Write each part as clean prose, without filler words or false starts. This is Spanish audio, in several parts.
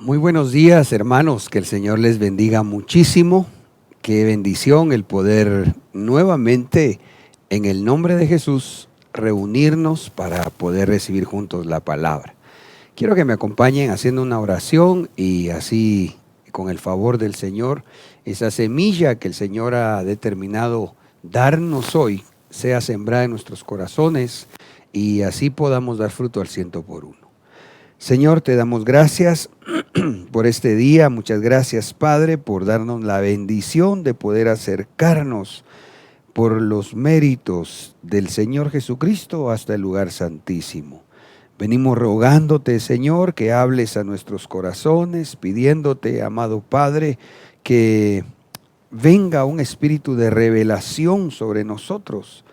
Muy buenos días, hermanos, que el Señor les bendiga muchísimo. Qué bendición el poder nuevamente, en el nombre de Jesús, reunirnos para poder recibir juntos la palabra. Quiero que me acompañen haciendo una oración y así, con el favor del Señor, esa semilla que el Señor ha determinado darnos hoy, sea sembrada en nuestros corazones y así podamos dar fruto al 100 por 1. Señor, te damos gracias por este día. Muchas gracias, Padre, por darnos la bendición de poder acercarnos por los méritos del Señor Jesucristo hasta el lugar santísimo. Venimos rogándote, Señor, que hables a nuestros corazones, pidiéndote, amado Padre, que venga un espíritu de revelación sobre nosotros,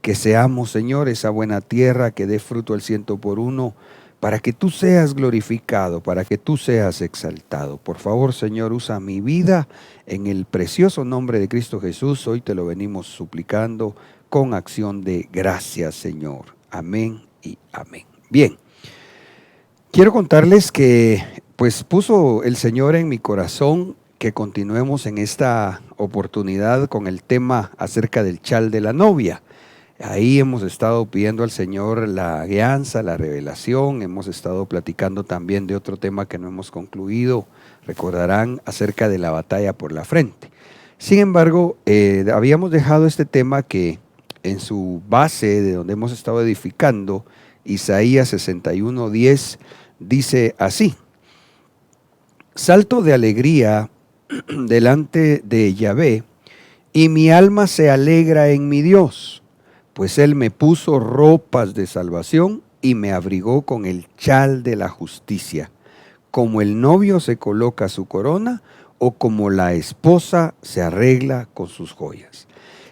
que seamos, Señor, esa buena tierra que dé fruto al 100 por 1, para que tú seas glorificado, para que tú seas exaltado. Por favor, Señor, usa mi vida en el precioso nombre de Cristo Jesús. Hoy te lo venimos suplicando con acción de gracias, Señor. Amén y amén. Bien, quiero contarles que pues puso el Señor en mi corazón que continuemos en esta oportunidad con el tema acerca del chal de la novia. Ahí hemos estado pidiendo al Señor la guianza, la revelación. Hemos estado platicando también de otro tema que no hemos concluido. Recordarán acerca de la batalla por la frente. Sin embargo, habíamos dejado este tema que en su base, de donde hemos estado edificando, Isaías 61:10, dice así: salto de alegría delante de Yahvé, y mi alma se alegra en mi Dios, pues Él me puso ropas de salvación y me abrigó con el chal de la justicia, como el novio se coloca su corona o como la esposa se arregla con sus joyas.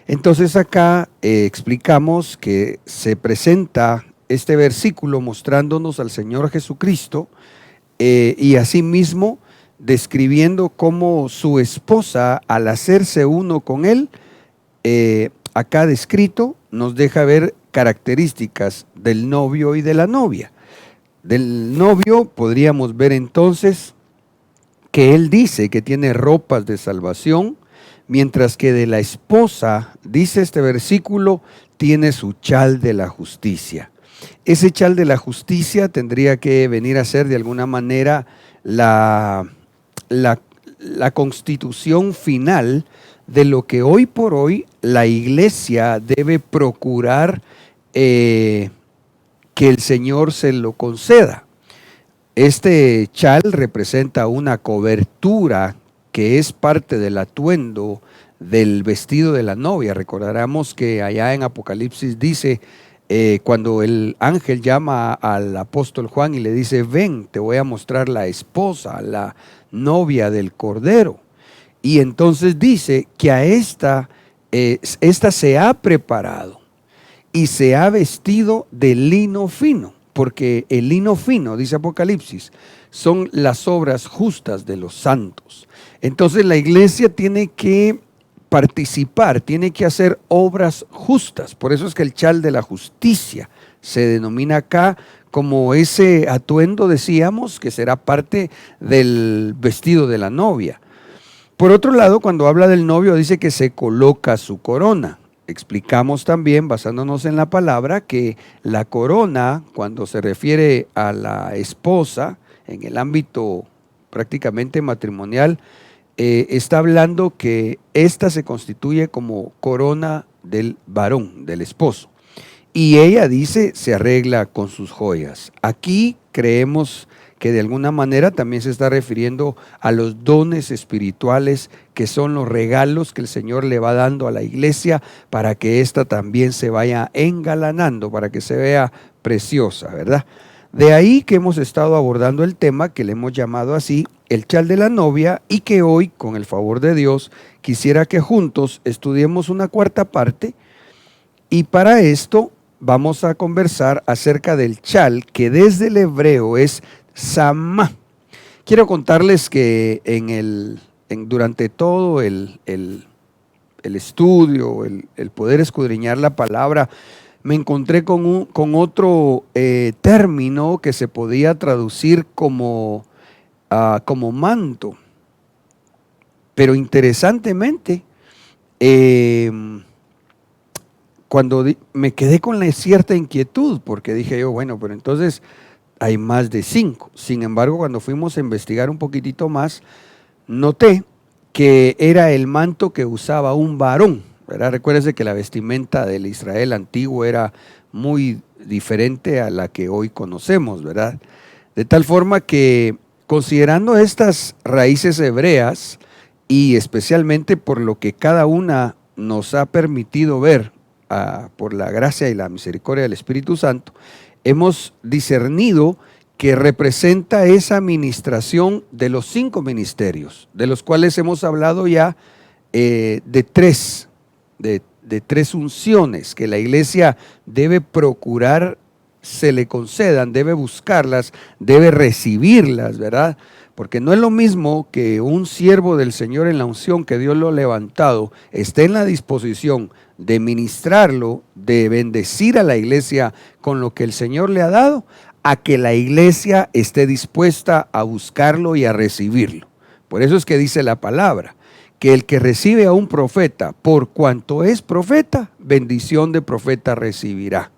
Entonces acá explicamos que se presenta este versículo mostrándonos al Señor Jesucristo y asimismo describiendo cómo su esposa, al hacerse uno con Él, acá descrito, nos deja ver características del novio y de la novia. Del novio podríamos ver entonces que él dice que tiene ropas de salvación, mientras que de la esposa, dice este versículo, tiene su chal de la justicia. Ese chal de la justicia tendría que venir a ser de alguna manera la constitución final de lo que hoy por hoy la iglesia debe procurar que el Señor se lo conceda. Este chal representa una cobertura que es parte del atuendo del vestido de la novia. Recordaremos que allá en Apocalipsis dice, cuando el ángel llama al apóstol Juan y le dice: ven, te voy a mostrar la esposa, la novia del Cordero. Y entonces dice que a esta se ha preparado y se ha vestido de lino fino, porque el lino fino, dice Apocalipsis, son las obras justas de los santos. Entonces la iglesia tiene que participar, tiene que hacer obras justas. Por eso es que el chal de la justicia se denomina acá como ese atuendo, decíamos, que será parte del vestido de la novia. Por otro lado, cuando habla del novio, dice que se coloca su corona. Explicamos también, basándonos en la palabra, que la corona, cuando se refiere a la esposa, en el ámbito prácticamente matrimonial, está hablando que ésta se constituye como corona del varón, del esposo. Y ella dice, se arregla con sus joyas. Aquí creemos que de alguna manera también se está refiriendo a los dones espirituales, que son los regalos que el Señor le va dando a la iglesia para que ésta también se vaya engalanando, para que se vea preciosa, ¿verdad? De ahí que hemos estado abordando el tema que le hemos llamado así, el chal de la novia, y que hoy, con el favor de Dios, quisiera que juntos estudiemos una cuarta parte, y para esto vamos a conversar acerca del chal, que desde el hebreo es Samá. Quiero contarles que durante todo el estudio, el poder escudriñar la palabra, me encontré con otro término que se podía traducir como como manto. Pero interesantemente, cuando me quedé con la cierta inquietud, porque dije yo, bueno, pero entonces hay más de 5. Sin embargo, cuando fuimos a investigar un poquitito más, noté que era el manto que usaba un varón, ¿verdad? Recuérdese que la vestimenta del Israel antiguo era muy diferente a la que hoy conocemos, ¿verdad? De tal forma que, considerando estas raíces hebreas, y especialmente por lo que cada una nos ha permitido ver, por la gracia y la misericordia del Espíritu Santo, hemos discernido que representa esa administración de los 5 ministerios, de los cuales hemos hablado ya, de 3 unciones que la iglesia debe procurar se le concedan, debe buscarlas, debe recibirlas, ¿verdad? Porque no es lo mismo que un siervo del Señor en la unción que Dios lo ha levantado esté en la disposición de ministrarlo, de bendecir a la iglesia con lo que el Señor le ha dado, a que la iglesia esté dispuesta a buscarlo y a recibirlo. Por eso es que dice la palabra, que el que recibe a un profeta, por cuanto es profeta, bendición de profeta recibirá.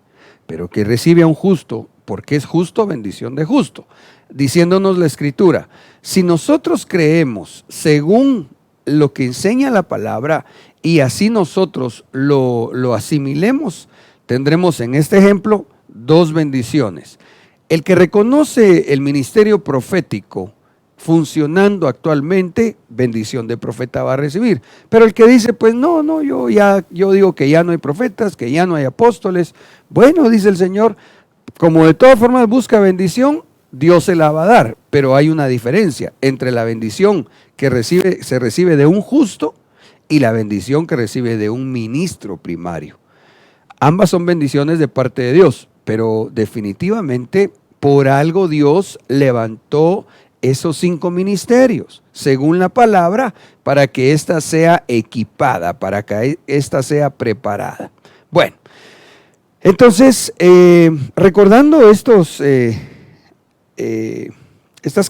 Pero que recibe a un justo, porque es justo, bendición de justo. Diciéndonos la Escritura, si nosotros creemos según lo que enseña la palabra y así nosotros lo asimilemos, tendremos en este ejemplo 2 bendiciones. El que reconoce el ministerio profético funcionando actualmente, bendición de profeta va a recibir. Pero el que dice, pues no, yo digo que ya no hay profetas, que ya no hay apóstoles. Bueno, dice el Señor, como de todas formas busca bendición, Dios se la va a dar. Pero hay una diferencia entre la bendición que se recibe de un justo y la bendición que recibe de un ministro primario. Ambas son bendiciones de parte de Dios, pero definitivamente por algo Dios levantó esos 5 ministerios, según la palabra, para que ésta sea equipada, para que ésta sea preparada. Bueno, entonces, recordando estas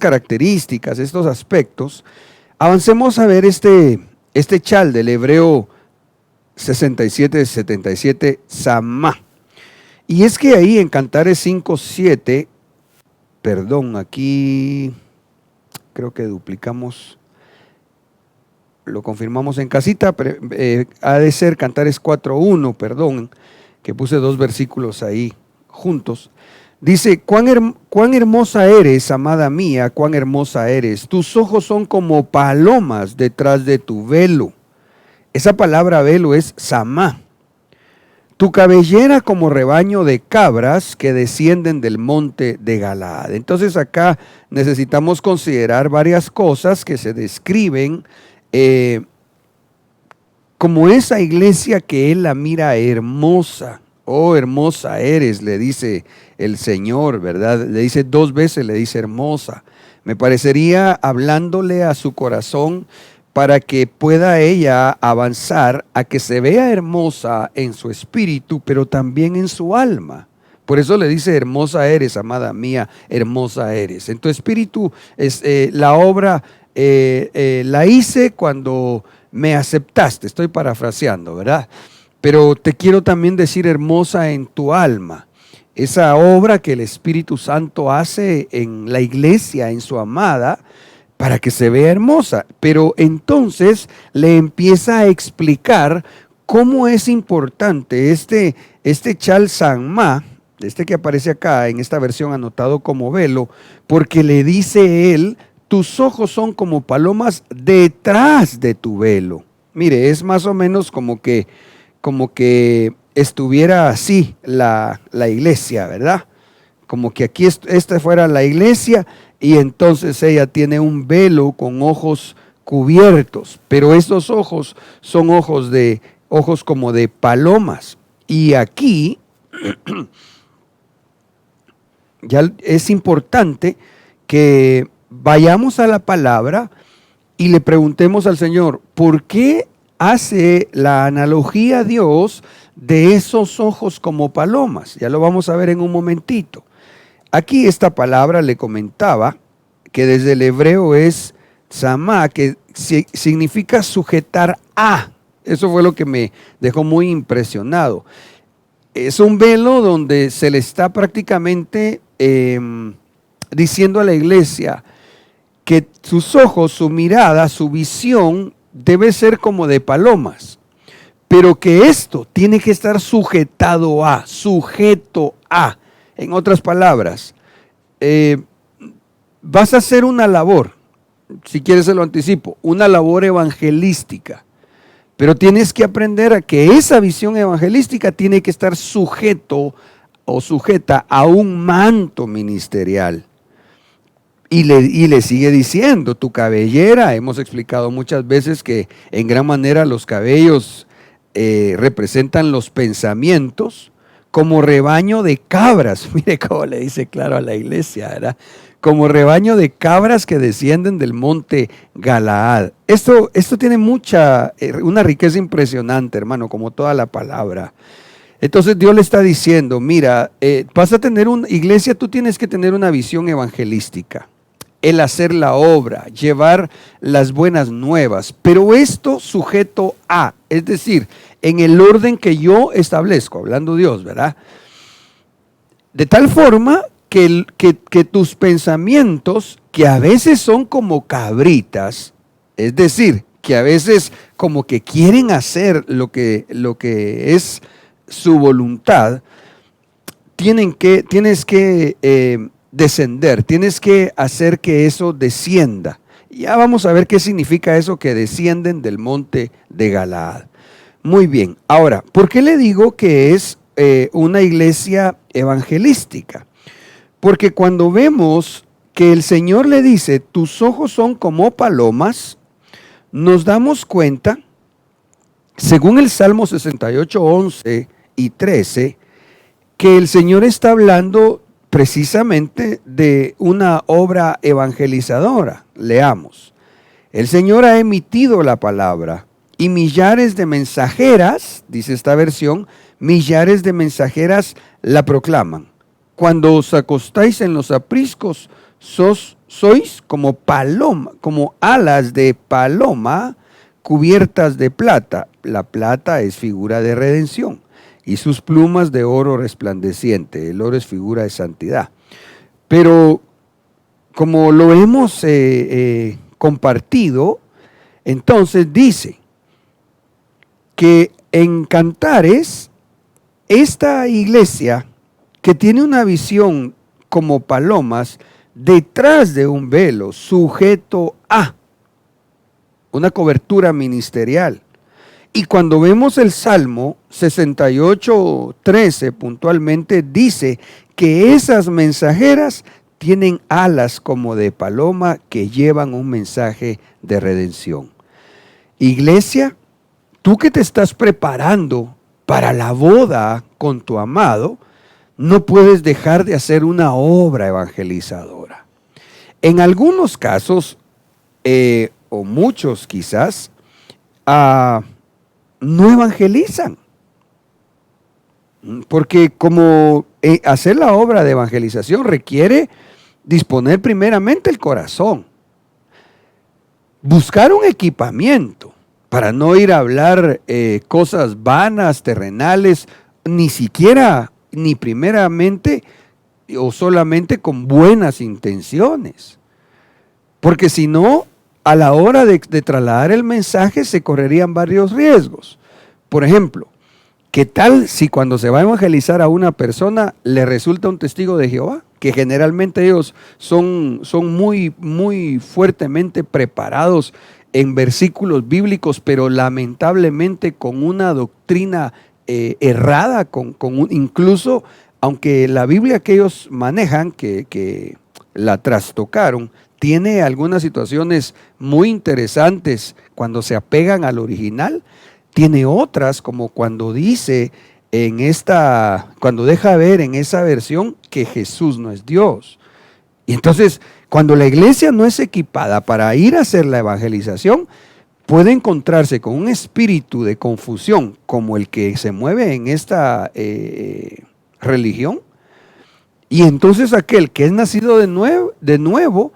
características, estos aspectos, avancemos a ver este chal del Hebreo 67-77, Samá. Y es que ahí en Cantares 5:7, perdón, aquí creo que duplicamos, lo confirmamos en casita, pero, ha de ser Cantares 4:1, perdón, que puse 2 versículos ahí juntos. Dice, cuán hermosa eres, amada mía, cuán hermosa eres. Tus ojos son como palomas detrás de tu velo. Esa palabra velo es samá. Tu cabellera como rebaño de cabras que descienden del monte de Galaad. Entonces acá necesitamos considerar varias cosas que se describen como esa iglesia que él la mira hermosa. Oh, hermosa eres, le dice el Señor, ¿verdad? Le dice 2 veces, le dice hermosa. Me parecería hablándole a su corazón para que pueda ella avanzar a que se vea hermosa en su espíritu, pero también en su alma. Por eso le dice, hermosa eres, amada mía, hermosa eres. En tu espíritu es la obra, la hice cuando me aceptaste, estoy parafraseando, ¿verdad? Pero te quiero también decir hermosa en tu alma. Esa obra que el Espíritu Santo hace en la iglesia, en su amada, para que se vea hermosa. Pero entonces le empieza a explicar cómo es importante este chal samá, este que aparece acá en esta versión anotado como velo, porque le dice él, tus ojos son como palomas detrás de tu velo. Mire, es más o menos como que estuviera así la iglesia, ¿verdad? Como que aquí esta fuera la iglesia y entonces ella tiene un velo con ojos cubiertos, pero estos ojos son ojos como de palomas. Y aquí ya es importante que vayamos a la palabra y le preguntemos al Señor, ¿por qué hace la analogía a Dios de esos ojos como palomas? Ya lo vamos a ver en un momentito. Aquí esta palabra le comentaba que desde el hebreo es samá, que significa sujetar a. Eso fue lo que me dejó muy impresionado. Es un velo donde se le está prácticamente diciendo a la iglesia que sus ojos, su mirada, su visión debe ser como de palomas, pero que esto tiene que estar sujetado a, sujeto a. En otras palabras, vas a hacer una labor, si quieres se lo anticipo, una labor evangelística. Pero tienes que aprender a que esa visión evangelística tiene que estar sujeto o sujeta a un manto ministerial. Y le sigue diciendo, tu cabellera, hemos explicado muchas veces que en gran manera los cabellos representan los pensamientos como rebaño de cabras. Mire cómo le dice claro a la iglesia, ¿verdad? Como rebaño de cabras que descienden del monte Galaad. Esto tiene una riqueza impresionante, hermano, como toda la palabra. Entonces Dios le está diciendo, mira, vas a tener una iglesia, tú tienes que tener una visión evangelística, el hacer la obra, llevar las buenas nuevas, pero esto sujeto a, es decir, en el orden que yo establezco, hablando Dios, ¿verdad? De tal forma que tus pensamientos, que a veces son como cabritas, es decir, que a veces como que quieren hacer lo que es su voluntad, tienes que descender, tienes que hacer que eso descienda. Ya vamos a ver qué significa eso, que descienden del monte de Galaad. Muy bien, ahora, ¿por qué le digo que es una iglesia evangelística? Porque cuando vemos que el Señor le dice, tus ojos son como palomas, nos damos cuenta, según el Salmo 68, 11 y 13, que el Señor está hablando precisamente de una obra evangelizadora. Leamos. El Señor ha emitido la palabra y millares de mensajeras, dice esta versión, millares de mensajeras la proclaman. Cuando os acostáis en los apriscos, sois como paloma, como alas de paloma cubiertas de plata. La plata es figura de redención y sus plumas de oro resplandeciente. El oro es figura de santidad. Pero como lo hemos compartido, entonces dice que en Cantares, esta iglesia que tiene una visión como palomas detrás de un velo, sujeto a una cobertura ministerial. Y cuando vemos el Salmo 68, 13 puntualmente dice que esas mensajeras tienen alas como de paloma que llevan un mensaje de redención. Iglesia, tú que te estás preparando para la boda con tu amado, no puedes dejar de hacer una obra evangelizadora. En algunos casos, o muchos quizás, no evangelizan. Porque como hacer la obra de evangelización requiere disponer primeramente el corazón. Buscar un equipamiento para no ir a hablar cosas vanas, terrenales, ni primeramente o solamente con buenas intenciones. Porque si no, a la hora de trasladar el mensaje se correrían varios riesgos. Por ejemplo, ¿qué tal si cuando se va a evangelizar a una persona le resulta un testigo de Jehová? Que generalmente ellos son muy, muy fuertemente preparados en versículos bíblicos, pero lamentablemente con una doctrina errada, incluso aunque la Biblia que ellos manejan, que la trastocaron, tiene algunas situaciones muy interesantes cuando se apegan al original, tiene otras como cuando dice cuando deja ver en esa versión que Jesús no es Dios. Y entonces, cuando la iglesia no es equipada para ir a hacer la evangelización, puede encontrarse con un espíritu de confusión como el que se mueve en esta religión. Y entonces aquel que es nacido de nuevo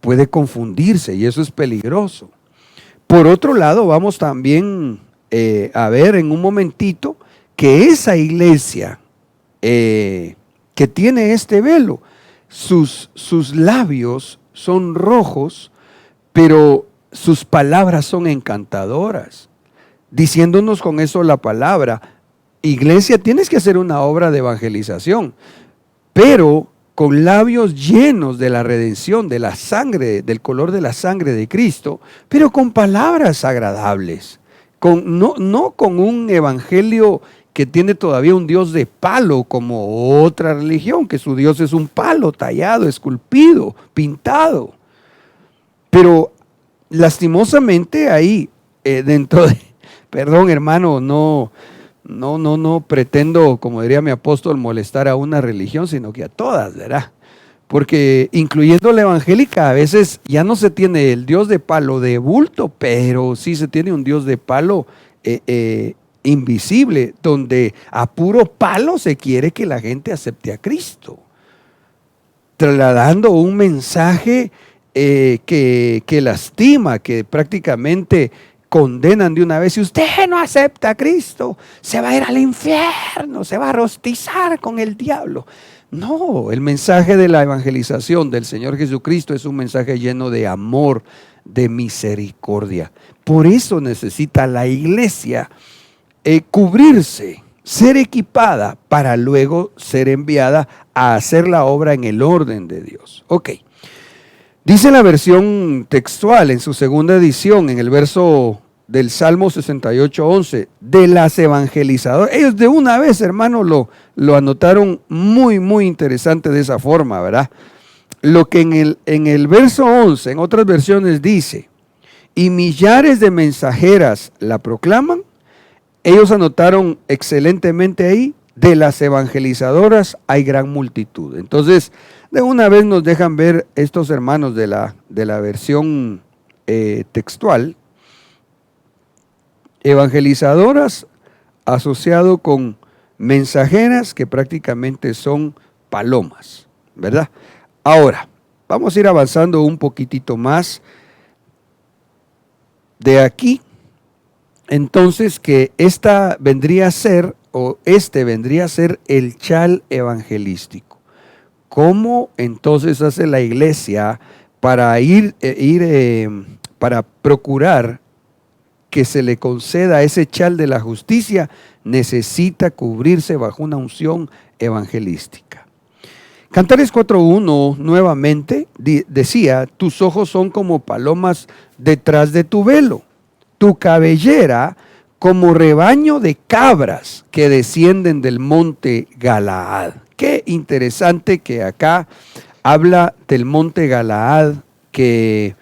puede confundirse y eso es peligroso. Por otro lado, vamos también a ver en un momentito que esa iglesia que tiene este velo, sus labios son rojos, pero sus palabras son encantadoras, diciéndonos con eso la palabra: iglesia, tienes que hacer una obra de evangelización, pero con labios llenos de la redención, de la sangre, del color de la sangre de Cristo, pero con palabras agradables, no con un evangelio que tiene todavía un Dios de palo como otra religión, que su Dios es un palo tallado, esculpido, pintado. Pero lastimosamente ahí, dentro de, perdón hermano, no pretendo, como diría mi apóstol, molestar a una religión, sino que a todas, ¿verdad? Porque incluyendo la evangélica, a veces ya no se tiene el Dios de palo de bulto, pero sí se tiene un Dios de palo invisible, donde a puro palo se quiere que la gente acepte a Cristo, trasladando un mensaje que lastima, que prácticamente condenan de una vez. Si usted no acepta a Cristo, se va a ir al infierno, se va a rostizar con el diablo. No, el mensaje de la evangelización del Señor Jesucristo es un mensaje lleno de amor, de misericordia. Por eso necesita la iglesia cubrirse, ser equipada para luego ser enviada a hacer la obra en el orden de Dios. Ok. Dice la versión textual en su segunda edición, en el verso del Salmo 68:11, de las evangelizadoras. Ellos de una vez, hermano, lo anotaron muy, muy interesante de esa forma, ¿verdad? Lo que en el verso 11, en otras versiones dice: y millares de mensajeras la proclaman. Ellos anotaron excelentemente ahí: de las evangelizadoras hay gran multitud. Entonces, de una vez nos dejan ver estos hermanos de la versión textual, evangelizadoras asociado con mensajeras que prácticamente son palomas, ¿verdad? Ahora, vamos a ir avanzando un poquitito más de aquí. Entonces, que esta vendría a ser, o este vendría a ser el chal evangelístico. ¿Cómo entonces hace la iglesia para para procurar que se le conceda ese chal de la justicia? Necesita cubrirse bajo una unción evangelística. Cantares 4:1 nuevamente decía: tus ojos son como palomas detrás de tu velo, tu cabellera como rebaño de cabras que descienden del monte Galaad. Qué interesante que acá habla del monte Galaad, que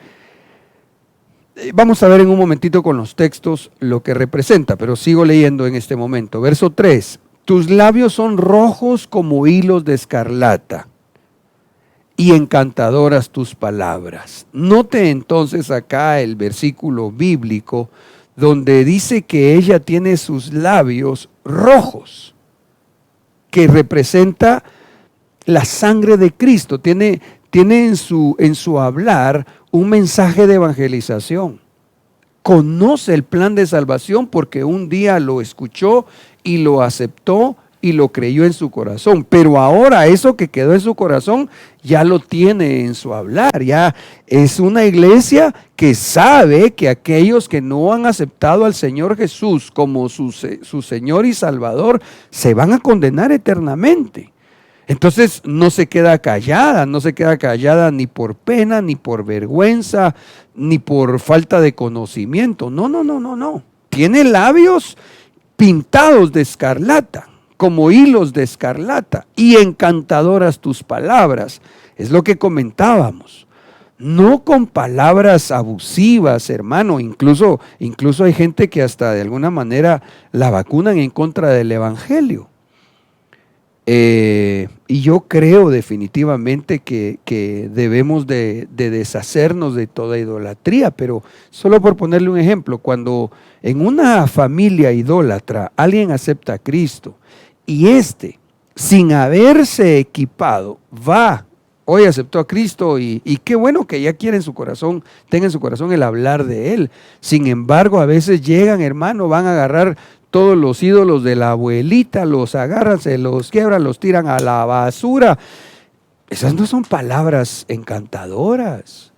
vamos a ver en un momentito con los textos lo que representa, pero sigo leyendo en este momento. Verso 3, tus labios son rojos como hilos de escarlata y encantadoras tus palabras. Note entonces acá el versículo bíblico donde dice que ella tiene sus labios rojos, que representa la sangre de Cristo. Tiene en su hablar un mensaje de evangelización. Conoce el plan de salvación porque un día lo escuchó y lo aceptó y lo creyó en su corazón, pero ahora eso que quedó en su corazón ya lo tiene en su hablar. Ya es una iglesia que sabe que aquellos que no han aceptado al Señor Jesús como su Señor y Salvador se van a condenar eternamente. Entonces no se queda callada ni por pena, ni por vergüenza, ni por falta de conocimiento. No. Tiene labios pintados de escarlata, como hilos de escarlata, y encantadoras tus palabras. Es lo que comentábamos. No con palabras abusivas, hermano. Incluso hay gente que hasta de alguna manera la vacunan en contra del evangelio. Y yo creo definitivamente que debemos de deshacernos de toda idolatría, pero solo por ponerle un ejemplo, cuando en una familia idólatra alguien acepta a Cristo y sin haberse equipado, va hoy aceptó a Cristo y qué bueno que ya quiere en su corazón, tenga en su corazón el hablar de Él. Sin embargo, a veces llegan, hermano, van a agarrar todos los ídolos de la abuelita, los agarran, se los quiebran, los tiran a la basura. Esas no son palabras encantadoras.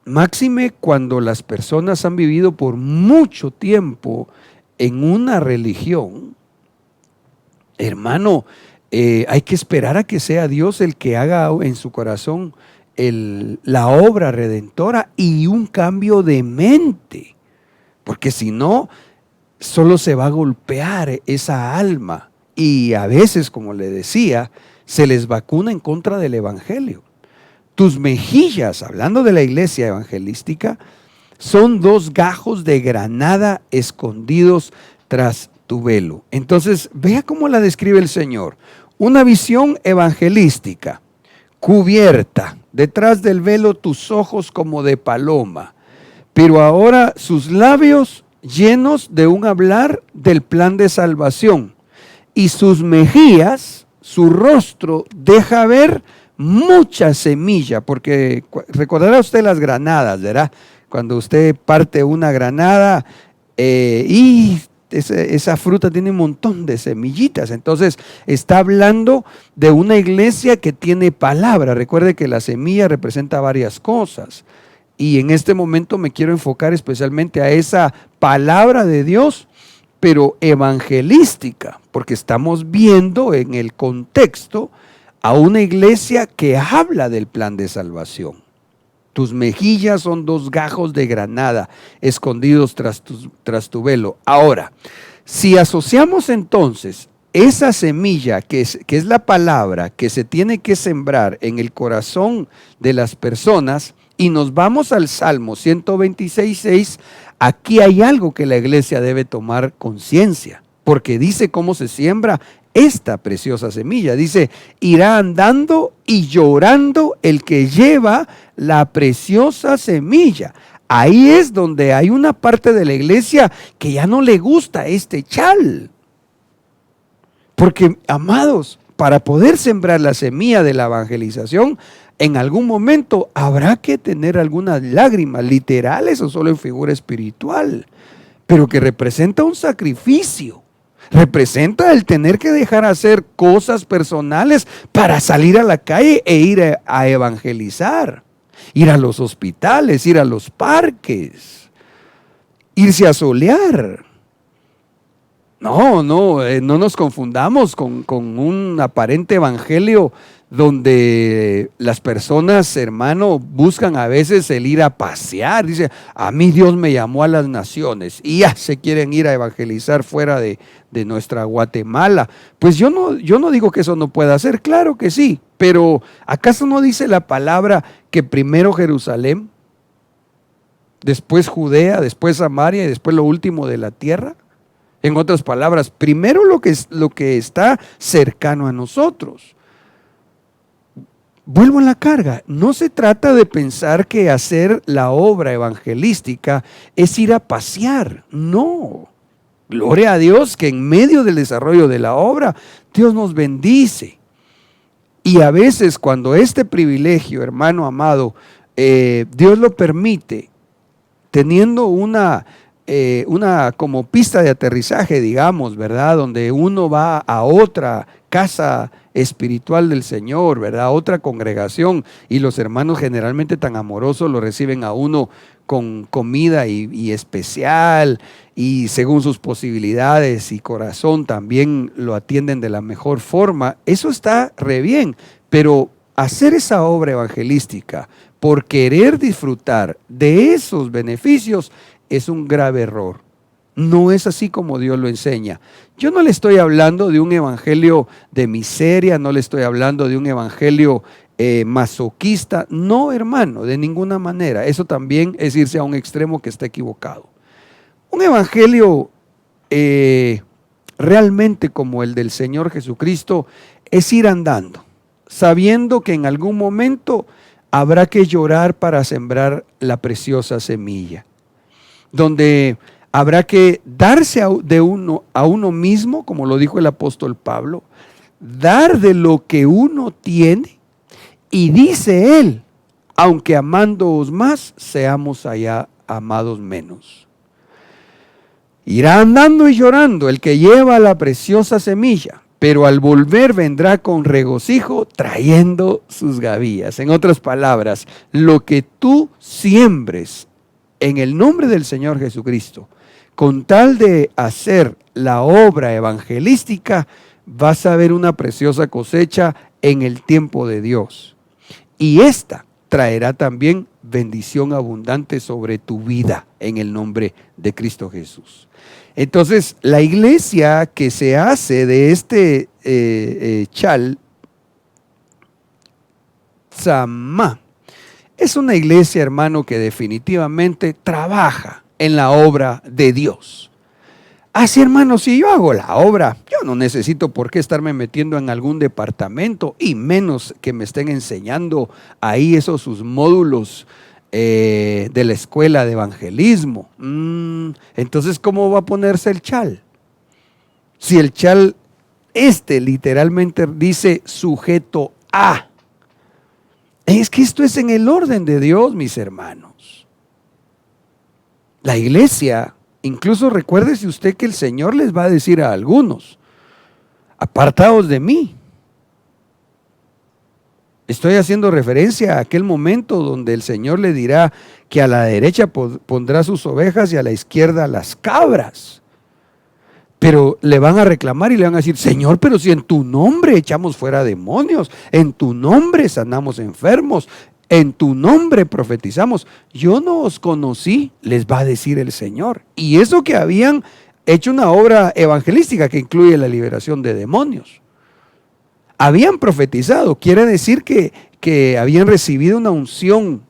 Máxime cuando las personas han vivido por mucho tiempo en una religión, hermano, hay que esperar a que sea Dios el que haga en su corazón la obra redentora y un cambio de mente, porque si no, solo se va a golpear esa alma y a veces, como le decía, se les vacuna en contra del evangelio. Tus mejillas, hablando de la iglesia evangelística, son 2 gajos de granada escondidos tras tu velo. Entonces, vea cómo la describe el Señor. Una visión evangelística, cubierta, detrás del velo tus ojos como de paloma, pero ahora sus labios llenos de un hablar del plan de salvación, y sus mejillas, su rostro deja ver mucha semilla, porque recordará usted las granadas, ¿verdad? Cuando usted parte una granada y esa fruta tiene un montón de semillitas. Entonces está hablando de una iglesia que tiene palabra. Recuerde que la semilla representa varias cosas. Y en este momento me quiero enfocar especialmente a esa palabra de Dios, pero evangelística, porque estamos viendo en el contexto a una iglesia que habla del plan de salvación. Tus mejillas son 2 gajos de granada escondidos tras tu velo. Ahora, si asociamos entonces esa semilla que es la palabra que se tiene que sembrar en el corazón de las personas, y nos vamos al Salmo 126:6, aquí hay algo que la iglesia debe tomar conciencia, porque dice cómo se siembra esta preciosa semilla. Dice, irá andando y llorando el que lleva la preciosa semilla. Ahí es donde hay una parte de la iglesia que ya no le gusta este chal. Porque, amados, para poder sembrar la semilla de la evangelización, en algún momento habrá que tener algunas lágrimas literales o solo en figura espiritual, pero que representa un sacrificio. Representa el tener que dejar hacer cosas personales para salir a la calle e ir a evangelizar, ir a los hospitales, ir a los parques, irse a solear. No nos confundamos con un aparente evangelio donde las personas, hermano, buscan a veces el ir a pasear. Dice, a mí Dios me llamó a las naciones y ya se quieren ir a evangelizar fuera de nuestra Guatemala. Pues yo no digo que eso no pueda ser, claro que sí, pero ¿acaso no dice la palabra que primero Jerusalén, después Judea, después Samaria y después lo último de la tierra? En otras palabras, primero lo que está cercano a nosotros. Vuelvo a la carga, no se trata de pensar que hacer la obra evangelística es ir a pasear, no. Gloria a Dios que en medio del desarrollo de la obra, Dios nos bendice. Y a veces cuando este privilegio, hermano amado, Dios lo permite, teniendo una como pista de aterrizaje, digamos, ¿verdad? Donde uno va a otra casa espiritual del Señor, ¿verdad? A otra congregación, y los hermanos generalmente tan amorosos lo reciben a uno con comida y especial, y según sus posibilidades y corazón también lo atienden de la mejor forma. Eso está re bien, pero hacer esa obra evangelística por querer disfrutar de esos beneficios es un grave error. No es así como Dios lo enseña. Yo no le estoy hablando de un evangelio de miseria, no le estoy hablando de un evangelio masoquista. No, hermano, de ninguna manera. Eso también es irse a un extremo que está equivocado. Un evangelio realmente como el del Señor Jesucristo es ir andando, sabiendo que en algún momento habrá que llorar para sembrar la preciosa semilla, donde habrá que darse a uno mismo, como lo dijo el apóstol Pablo, dar de lo que uno tiene Y dice él, aunque amándoos más, seamos allá amados menos. Irá andando y llorando el que lleva la preciosa semilla, pero al volver vendrá con regocijo trayendo sus gavillas. En otras palabras, lo que tú siembres en el nombre del Señor Jesucristo, con tal de hacer la obra evangelística, vas a ver una preciosa cosecha en el tiempo de Dios. Y esta traerá también bendición abundante sobre tu vida en el nombre de Cristo Jesús. Entonces, la iglesia que se hace de este Chal Tzamá es una iglesia, hermano, que definitivamente trabaja en la obra de Dios. Así, hermano, si yo hago la obra, yo no necesito por qué estarme metiendo en algún departamento y menos que me estén enseñando ahí sus módulos de la escuela de evangelismo. Entonces, ¿cómo va a ponerse el chal? Si el chal, literalmente dice sujeto a. Es que esto es en el orden de Dios, mis hermanos. La iglesia, incluso recuérdese usted que el Señor les va a decir a algunos, apartaos de mí. Estoy haciendo referencia a aquel momento donde el Señor le dirá que a la derecha pondrá sus ovejas y a la izquierda las cabras. Pero le van a reclamar y le van a decir, Señor, pero si en tu nombre echamos fuera demonios, en tu nombre sanamos enfermos, en tu nombre profetizamos. Yo no os conocí, les va a decir el Señor. Y eso que habían hecho una obra evangelística que incluye la liberación de demonios. Habían profetizado, quiere decir que habían recibido una unción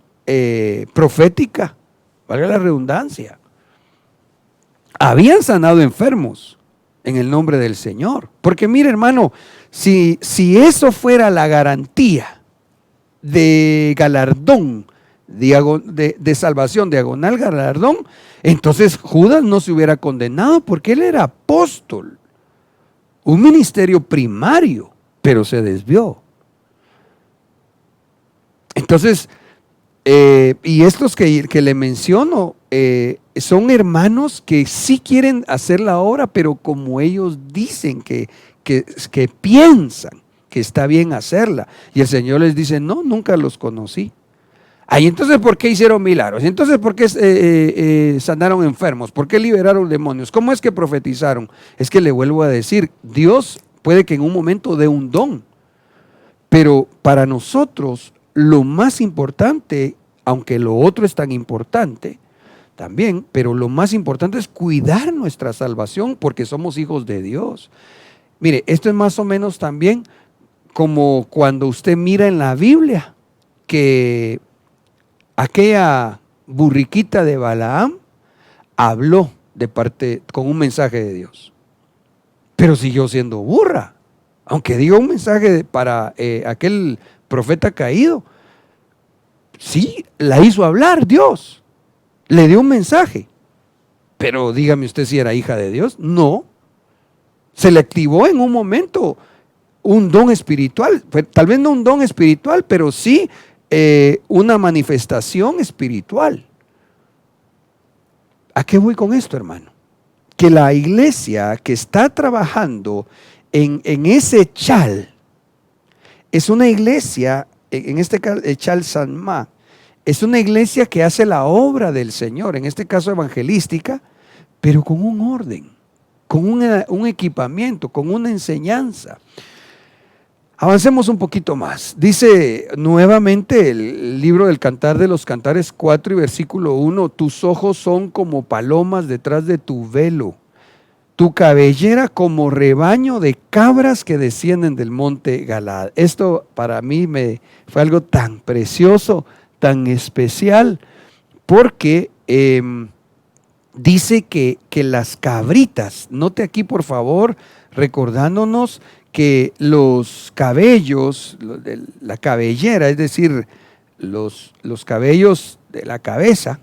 profética, valga la redundancia. Habían sanado enfermos en el nombre del Señor. Porque mire, hermano, si eso fuera la garantía de galardón, de salvación, diagonal galardón, entonces Judas no se hubiera condenado porque él era apóstol, un ministerio primario, pero se desvió. Entonces, y estos que le menciono, son hermanos que sí quieren hacer la obra, pero como ellos dicen que piensan que está bien hacerla. Y el Señor les dice, no, nunca los conocí. Ahí entonces, ¿por qué hicieron milagros? Entonces, ¿por qué sanaron enfermos? ¿Por qué liberaron demonios? ¿Cómo es que profetizaron? Es que le vuelvo a decir, Dios puede que en un momento dé un don, pero para nosotros lo más importante, aunque lo otro es tan importante también, pero lo más importante es cuidar nuestra salvación porque somos hijos de Dios. Mire, esto es más o menos también como cuando usted mira en la Biblia que aquella burriquita de Balaam habló con un mensaje de Dios, pero siguió siendo burra, aunque dio un mensaje para aquel profeta caído. Sí, la hizo hablar Dios, le dio un mensaje, pero dígame usted si era hija de Dios. No, se le activó en un momento un don espiritual, tal vez no un don espiritual, pero sí una manifestación espiritual. ¿A qué voy con esto, hermano? Que la iglesia que está trabajando en ese chal es una iglesia, en este caso Chal Sanma, es una iglesia que hace la obra del Señor, en este caso evangelística, pero con un orden, con un equipamiento, con una enseñanza. Avancemos un poquito más. Dice nuevamente el libro del Cantar de los Cantares 4 y versículo 1, tus ojos son como palomas detrás de tu velo, tu cabellera como rebaño de cabras que descienden del monte Galaad. Esto para mí fue algo tan precioso, tan especial, porque dice que las cabritas, note aquí por favor, recordándonos que los cabellos, la cabellera, es decir, los cabellos de la cabeza,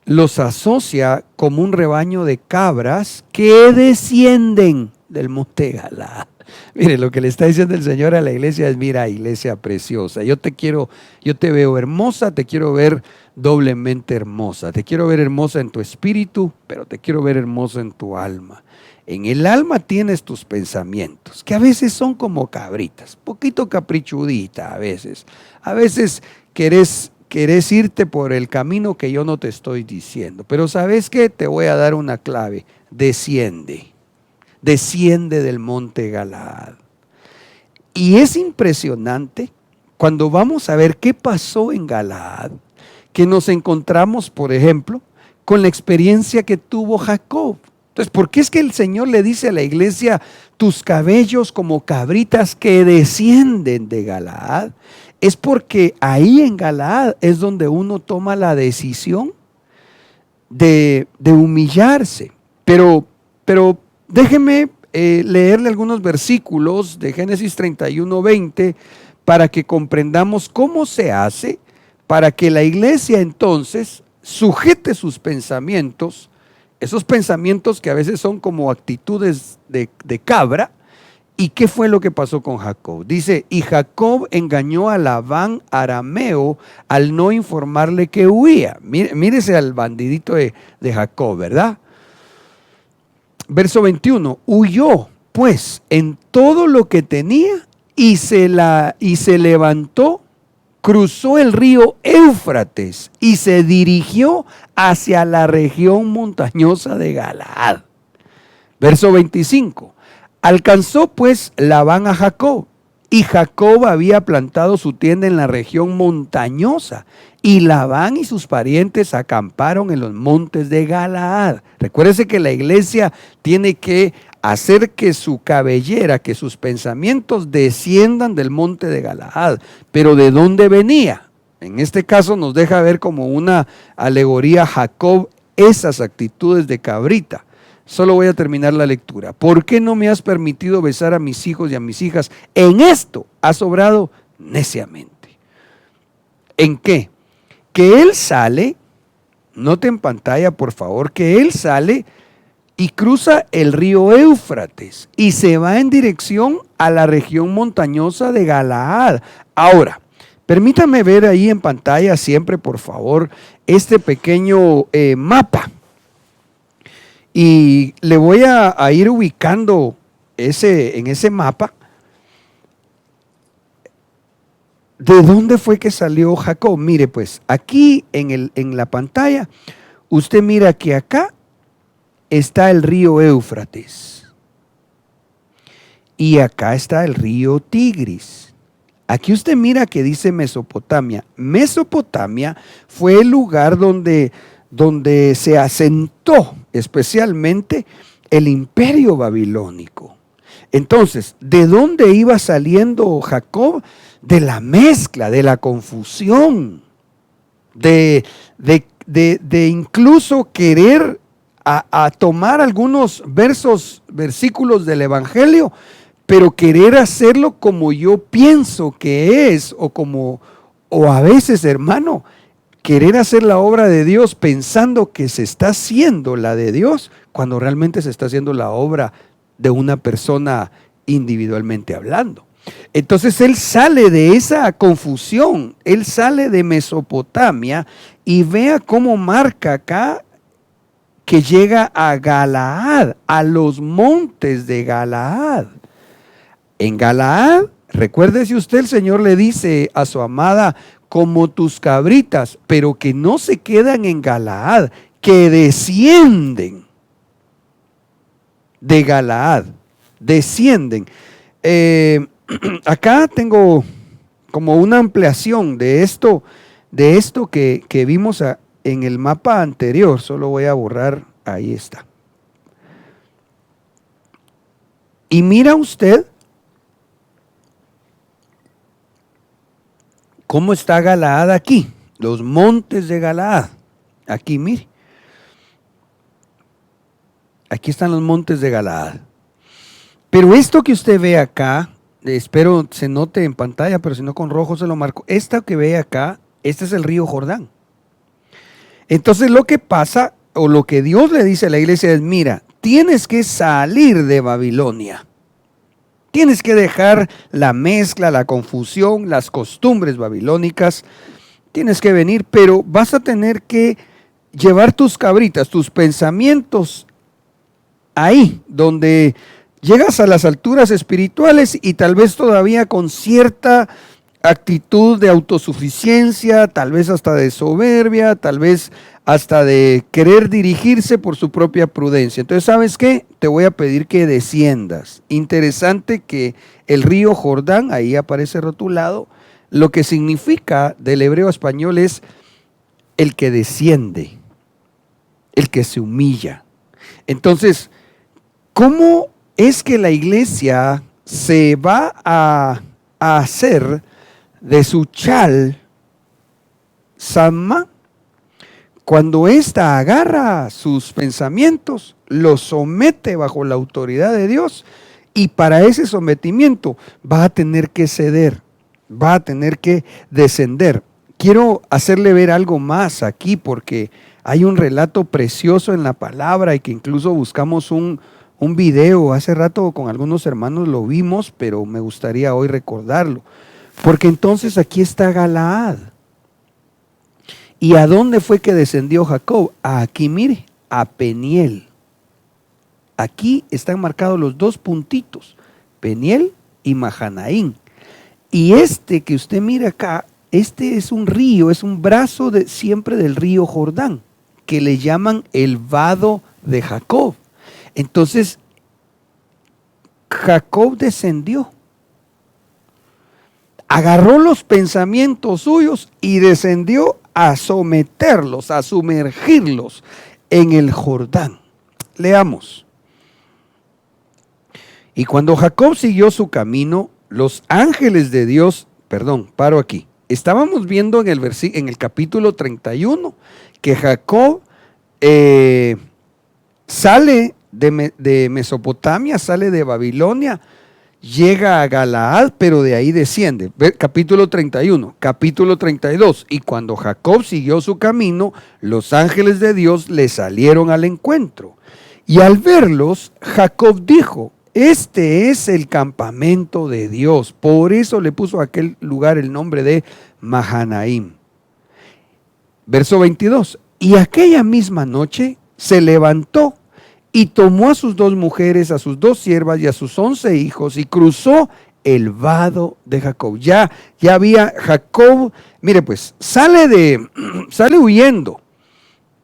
los asocia como un rebaño de cabras que descienden del monte Galaad. Mire, lo que le está diciendo el Señor a la iglesia es: mira, iglesia preciosa, yo te quiero, yo te veo hermosa, te quiero ver doblemente hermosa. Te quiero ver hermosa en tu espíritu, pero te quiero ver hermosa en tu alma. En el alma tienes tus pensamientos, que a veces son como cabritas, poquito caprichudita a veces. A veces querés irte por el camino que yo no te estoy diciendo. Pero ¿sabes qué? Te voy a dar una clave: desciende. Desciende del monte Galaad. Y es impresionante cuando vamos a ver qué pasó en Galaad, que nos encontramos, por ejemplo, con la experiencia que tuvo Jacob. Entonces, ¿por qué es que el Señor le dice a la iglesia: tus cabellos como cabritas que descienden de Galaad? Es porque ahí en Galaad es donde uno toma la decisión de humillarse. Pero déjeme leerle algunos versículos de Génesis 31:20 para que comprendamos cómo se hace para que la iglesia entonces sujete sus pensamientos, esos pensamientos que a veces son como actitudes de cabra. ¿Y qué fue lo que pasó con Jacob? Dice: y Jacob engañó a Labán arameo al no informarle que huía. Mírese al bandidito de Jacob, ¿verdad? Verso 21, huyó pues en todo lo que tenía y se levantó, cruzó el río Éufrates y se dirigió hacia la región montañosa de Galaad. Verso 25, alcanzó pues Labán a Jacob, y Jacob había plantado su tienda en la región montañosa, y Labán y sus parientes acamparon en los montes de Galaad. Recuérdese que la iglesia tiene que hacer que su cabellera, que sus pensamientos desciendan del monte de Galaad. Pero ¿de dónde venía? En este caso nos deja ver como una alegoría Jacob esas actitudes de cabrita. Solo voy a terminar la lectura. ¿Por qué no me has permitido besar a mis hijos y a mis hijas? En esto has obrado neciamente. ¿En qué? Que él sale, note en pantalla por favor, que él sale y cruza el río Éufrates y se va en dirección a la región montañosa de Galaad. Ahora, permítame ver ahí en pantalla siempre por favor este pequeño mapa. Y le voy a ir ubicando en ese mapa de dónde fue que salió Jacob. Mire pues, aquí en la pantalla, usted mira que acá está el río Éufrates. Y acá está el río Tigris. Aquí usted mira que dice Mesopotamia. Mesopotamia fue el lugar donde se asentó especialmente el imperio babilónico. Entonces, ¿de dónde iba saliendo Jacob? De la mezcla, de la confusión, de incluso querer a tomar algunos versículos del Evangelio, pero querer hacerlo como yo pienso que es, o a veces, hermano, querer hacer la obra de Dios pensando que se está haciendo la de Dios, cuando realmente se está haciendo la obra de una persona individualmente hablando. Entonces él sale de esa confusión, él sale de Mesopotamia y vea cómo marca acá que llega a Galaad, a los montes de Galaad. En Galaad, recuérdese usted, el Señor le dice a su amada: como tus cabritas, pero que no se quedan en Galaad, que descienden de Galaad, descienden. Acá tengo como una ampliación de esto que vimos en el mapa anterior. Solo voy a borrar, ahí está. Y mira usted cómo está Galaad aquí, los montes de Galaad. Aquí, mire. Aquí están los montes de Galaad. Pero esto que usted ve acá, espero se note en pantalla, pero si no con rojo se lo marco. Esto que ve acá, este es el río Jordán. Entonces lo que pasa, o lo que Dios le dice a la iglesia es: mira, tienes que salir de Babilonia. Tienes que dejar la mezcla, la confusión, las costumbres babilónicas. Tienes que venir, pero vas a tener que llevar tus cabritas, tus pensamientos ahí, donde llegas a las alturas espirituales y tal vez todavía con cierta actitud de autosuficiencia, tal vez hasta de soberbia, tal vez hasta de querer dirigirse por su propia prudencia. Entonces, ¿sabes qué? Te voy a pedir que desciendas. Interesante que el río Jordán, ahí aparece rotulado, lo que significa del hebreo español es el que desciende, el que se humilla. Entonces, ¿cómo es que la iglesia se va a hacer de su chal Samma cuando ésta agarra sus pensamientos, los somete bajo la autoridad de Dios, y para ese sometimiento va a tener que ceder, va a tener que descender? Quiero hacerle ver algo más aquí, porque hay un relato precioso en la palabra y que incluso buscamos un video. Hace rato con algunos hermanos lo vimos, pero me gustaría hoy recordarlo. Porque entonces aquí está Galaad. ¿Y a dónde fue que descendió Jacob? Aquí, mire, a Peniel. Aquí están marcados los dos puntitos, Peniel y Mahanaín. Y este que usted mira acá, este es un río, es un brazo siempre del río Jordán, que le llaman el vado de Jacob. Entonces, Jacob descendió, agarró los pensamientos suyos y descendió a someterlos, a sumergirlos en el Jordán. Leamos. Y cuando Jacob siguió su camino, los ángeles de Dios, paro aquí. Estábamos viendo en el capítulo 31 que Jacob sale de Mesopotamia, sale de Babilonia, llega a Galaad, pero de ahí desciende. Capítulo 31, capítulo 32. Y cuando Jacob siguió su camino, los ángeles de Dios le salieron al encuentro. Y al verlos, Jacob dijo: este es el campamento de Dios. Por eso le puso a aquel lugar el nombre de Mahanaim. Verso 22. Y aquella misma noche se levantó y tomó a sus 2 mujeres, a sus 2 siervas y a sus 11 hijos, y cruzó el vado de Jacob. Ya había Jacob, mire pues, sale huyendo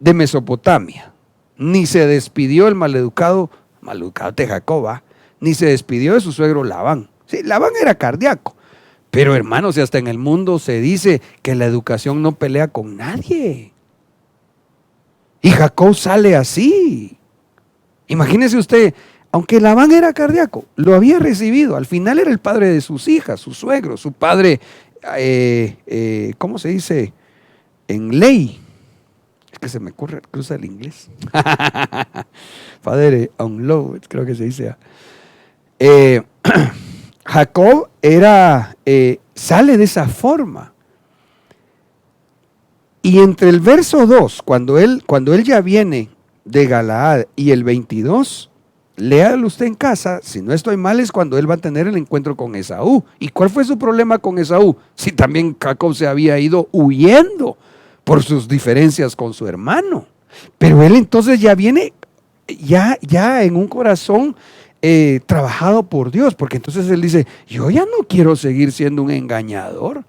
de Mesopotamia. Ni se despidió el maleducado de Jacob, ni se despidió de su suegro Labán. Sí, Labán era cardíaco, pero hermanos, hasta en el mundo se dice que la educación no pelea con nadie. Y Jacob sale así. Imagínese usted, aunque Labán era cardíaco, lo había recibido. Al final era el padre de sus hijas, su suegro, su padre, ¿cómo se dice? En ley. Es que se me cruza el inglés. Padre on law, creo que se dice. Jacob sale de esa forma. Y entre el verso 2, cuando él ya viene de Galaad, y el 22, léalo usted en casa, si no estoy mal, es cuando él va a tener el encuentro con Esaú. ¿Y cuál fue su problema con Esaú? Si también Jacob se había ido huyendo por sus diferencias con su hermano. Pero él entonces ya viene ya en un corazón trabajado por Dios, porque entonces él dice: yo ya no quiero seguir siendo un engañador,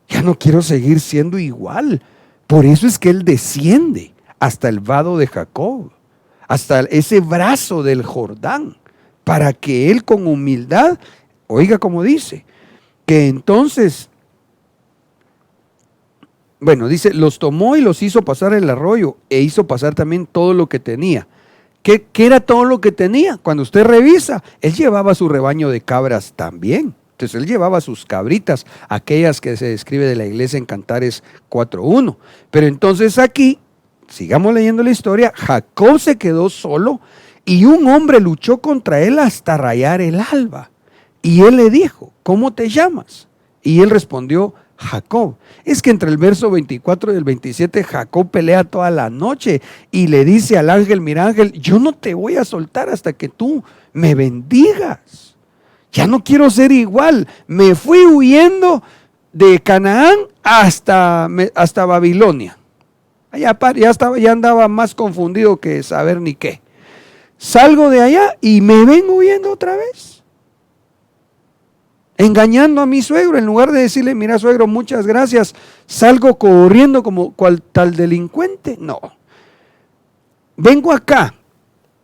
ya no quiero seguir siendo igual. Por eso es que él desciende hasta el vado de Jacob, hasta ese brazo del Jordán, para que él con humildad, oiga como dice, que entonces, bueno, dice, los tomó y los hizo pasar el arroyo, e hizo pasar también todo lo que tenía. ¿Qué era todo lo que tenía? Cuando usted revisa, él llevaba su rebaño de cabras también. Entonces él llevaba sus cabritas, aquellas que se describe de la iglesia en Cantares 4:1. Pero entonces aquí, sigamos leyendo la historia, Jacob se quedó solo y un hombre luchó contra él hasta rayar el alba. Y él le dijo: ¿cómo te llamas? Y él respondió: Jacob. Es que entre el verso 24 y el 27 Jacob pelea toda la noche y le dice al ángel: mira ángel, yo no te voy a soltar hasta que tú me bendigas. Ya no quiero ser igual. Me fui huyendo de Canaán hasta Babilonia. Ya andaba más confundido que saber ni qué. Salgo de allá y me vengo huyendo otra vez. Engañando a mi suegro, en lugar de decirle, mira suegro, muchas gracias, salgo corriendo como cual tal delincuente. No. Vengo acá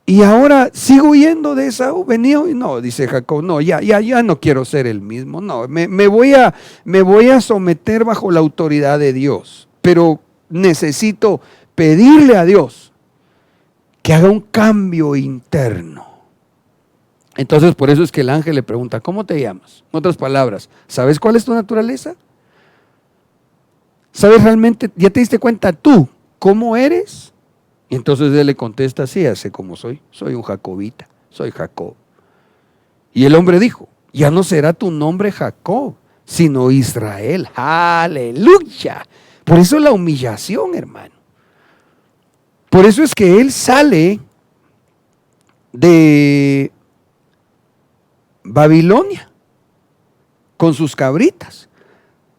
y ahora sigo huyendo de Esaú. Venía y no, dice Jacob, no, ya no quiero ser el mismo. No, me voy a someter bajo la autoridad de Dios. Pero necesito pedirle a Dios que haga un cambio interno. Entonces, por eso es que el ángel le pregunta, ¿cómo te llamas? En otras palabras, ¿sabes cuál es tu naturaleza? ¿Sabes realmente, ya te diste cuenta tú cómo eres? Y entonces él le contesta, sí, ya sé cómo soy un jacobita, soy Jacob. Y el hombre dijo, ya no será tu nombre Jacob, sino Israel. ¡Aleluya! Por eso la humillación, hermano. Por eso es que él sale de Babilonia con sus cabritas,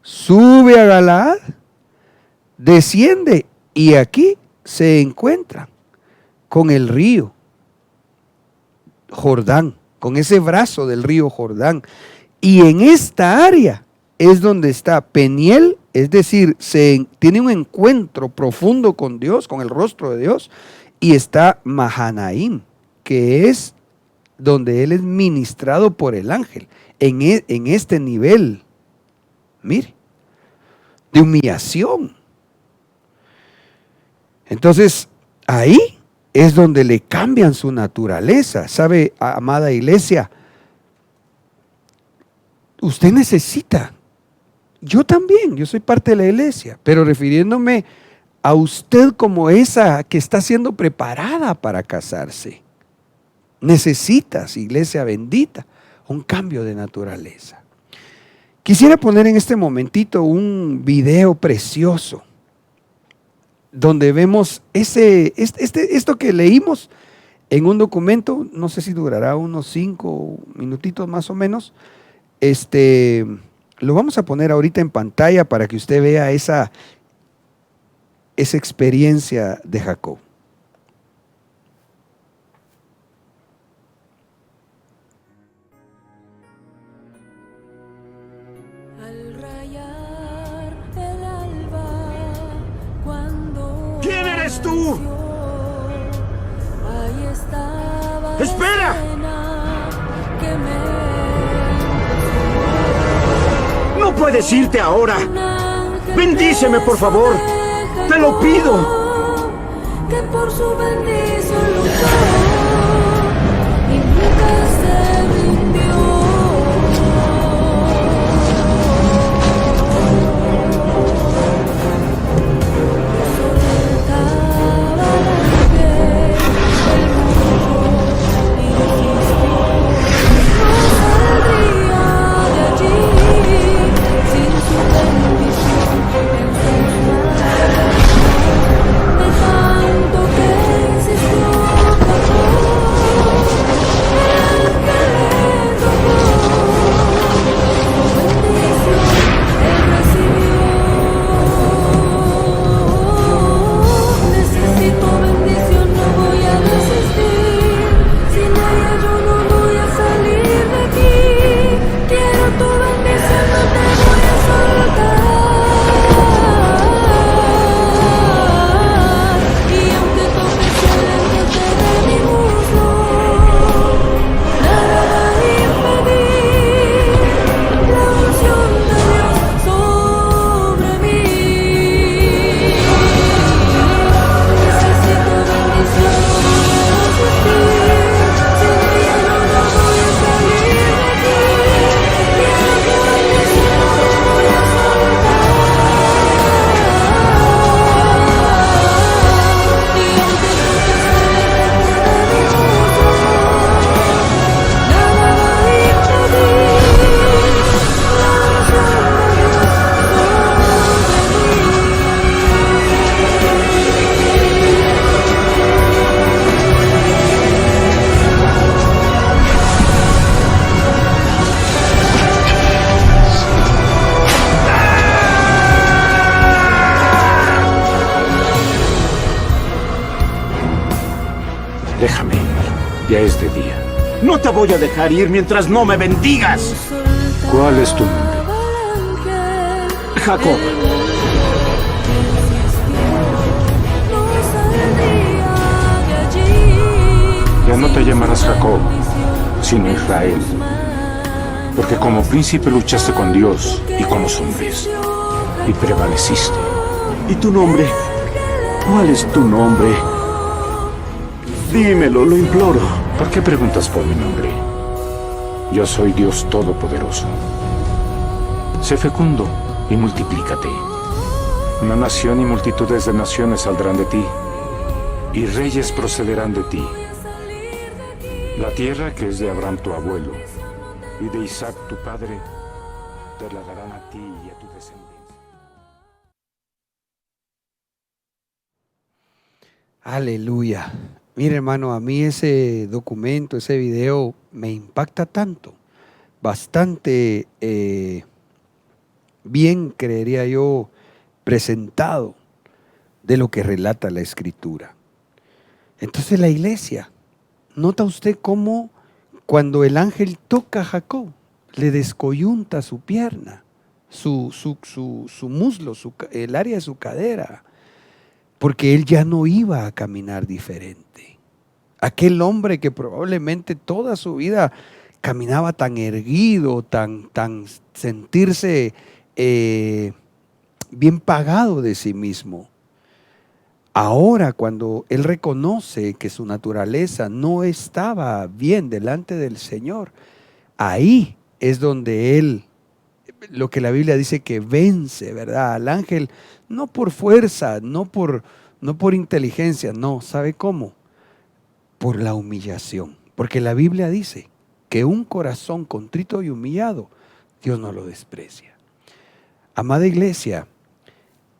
sube a Galaad, desciende y aquí se encuentra con el río Jordán, con ese brazo del río Jordán. Y en esta área es donde está Peniel, es decir, tiene un encuentro profundo con Dios, con el rostro de Dios, y está Mahanaim, que es donde él es ministrado por el ángel, en este nivel, mire, de humillación. Entonces, ahí es donde le cambian su naturaleza. ¿Sabe, amada iglesia? Usted necesita, yo también, yo soy parte de la iglesia, pero refiriéndome a usted como esa que está siendo preparada para casarse. Necesitas, iglesia bendita, un cambio de naturaleza. Quisiera poner en este momentito un video precioso donde vemos esto que leímos en un documento, no sé si durará unos 5 minutitos más o menos. Lo vamos a poner ahorita en pantalla para que usted vea esa experiencia de Jacob. ¿Quién eres tú? ¡Espera! No puedes irte ahora. Bendíceme, por favor. Te lo pido. Que por su bendición luchó y nunca se rindió. Déjame ir. Ya es de día. No te voy a dejar ir mientras no me bendigas. ¿Cuál es tu nombre? Jacob. Ya no te llamarás Jacob, sino Israel. Porque como príncipe luchaste con Dios y con los hombres. Y prevaleciste. ¿Y tu nombre? ¿Cuál es tu nombre? Dímelo, lo imploro. ¿Por qué preguntas por mi nombre? Yo soy Dios Todopoderoso. Sé fecundo y multiplícate. Una nación y multitudes de naciones saldrán de ti, y reyes procederán de ti. La tierra que es de Abraham tu abuelo, y de Isaac tu padre, te la darán a ti y a tu descendencia. Aleluya. Mire, hermano, a mí ese documento, ese video me impacta tanto. Bastante bien, creería yo, presentado de lo que relata la Escritura. Entonces la iglesia, ¿nota usted cómo cuando el ángel toca a Jacob, le descoyunta su pierna, su muslo, el área de su cadera? Porque él ya no iba a caminar diferente. Aquel hombre que probablemente toda su vida caminaba tan erguido, tan sentirse bien pagado de sí mismo. Ahora, cuando él reconoce que su naturaleza no estaba bien delante del Señor, ahí es donde él, lo que la Biblia dice que vence, ¿verdad? Al ángel, no por fuerza, no por inteligencia, no, ¿sabe cómo? Por la humillación. Porque la Biblia dice que un corazón contrito y humillado, Dios no lo desprecia. Amada iglesia,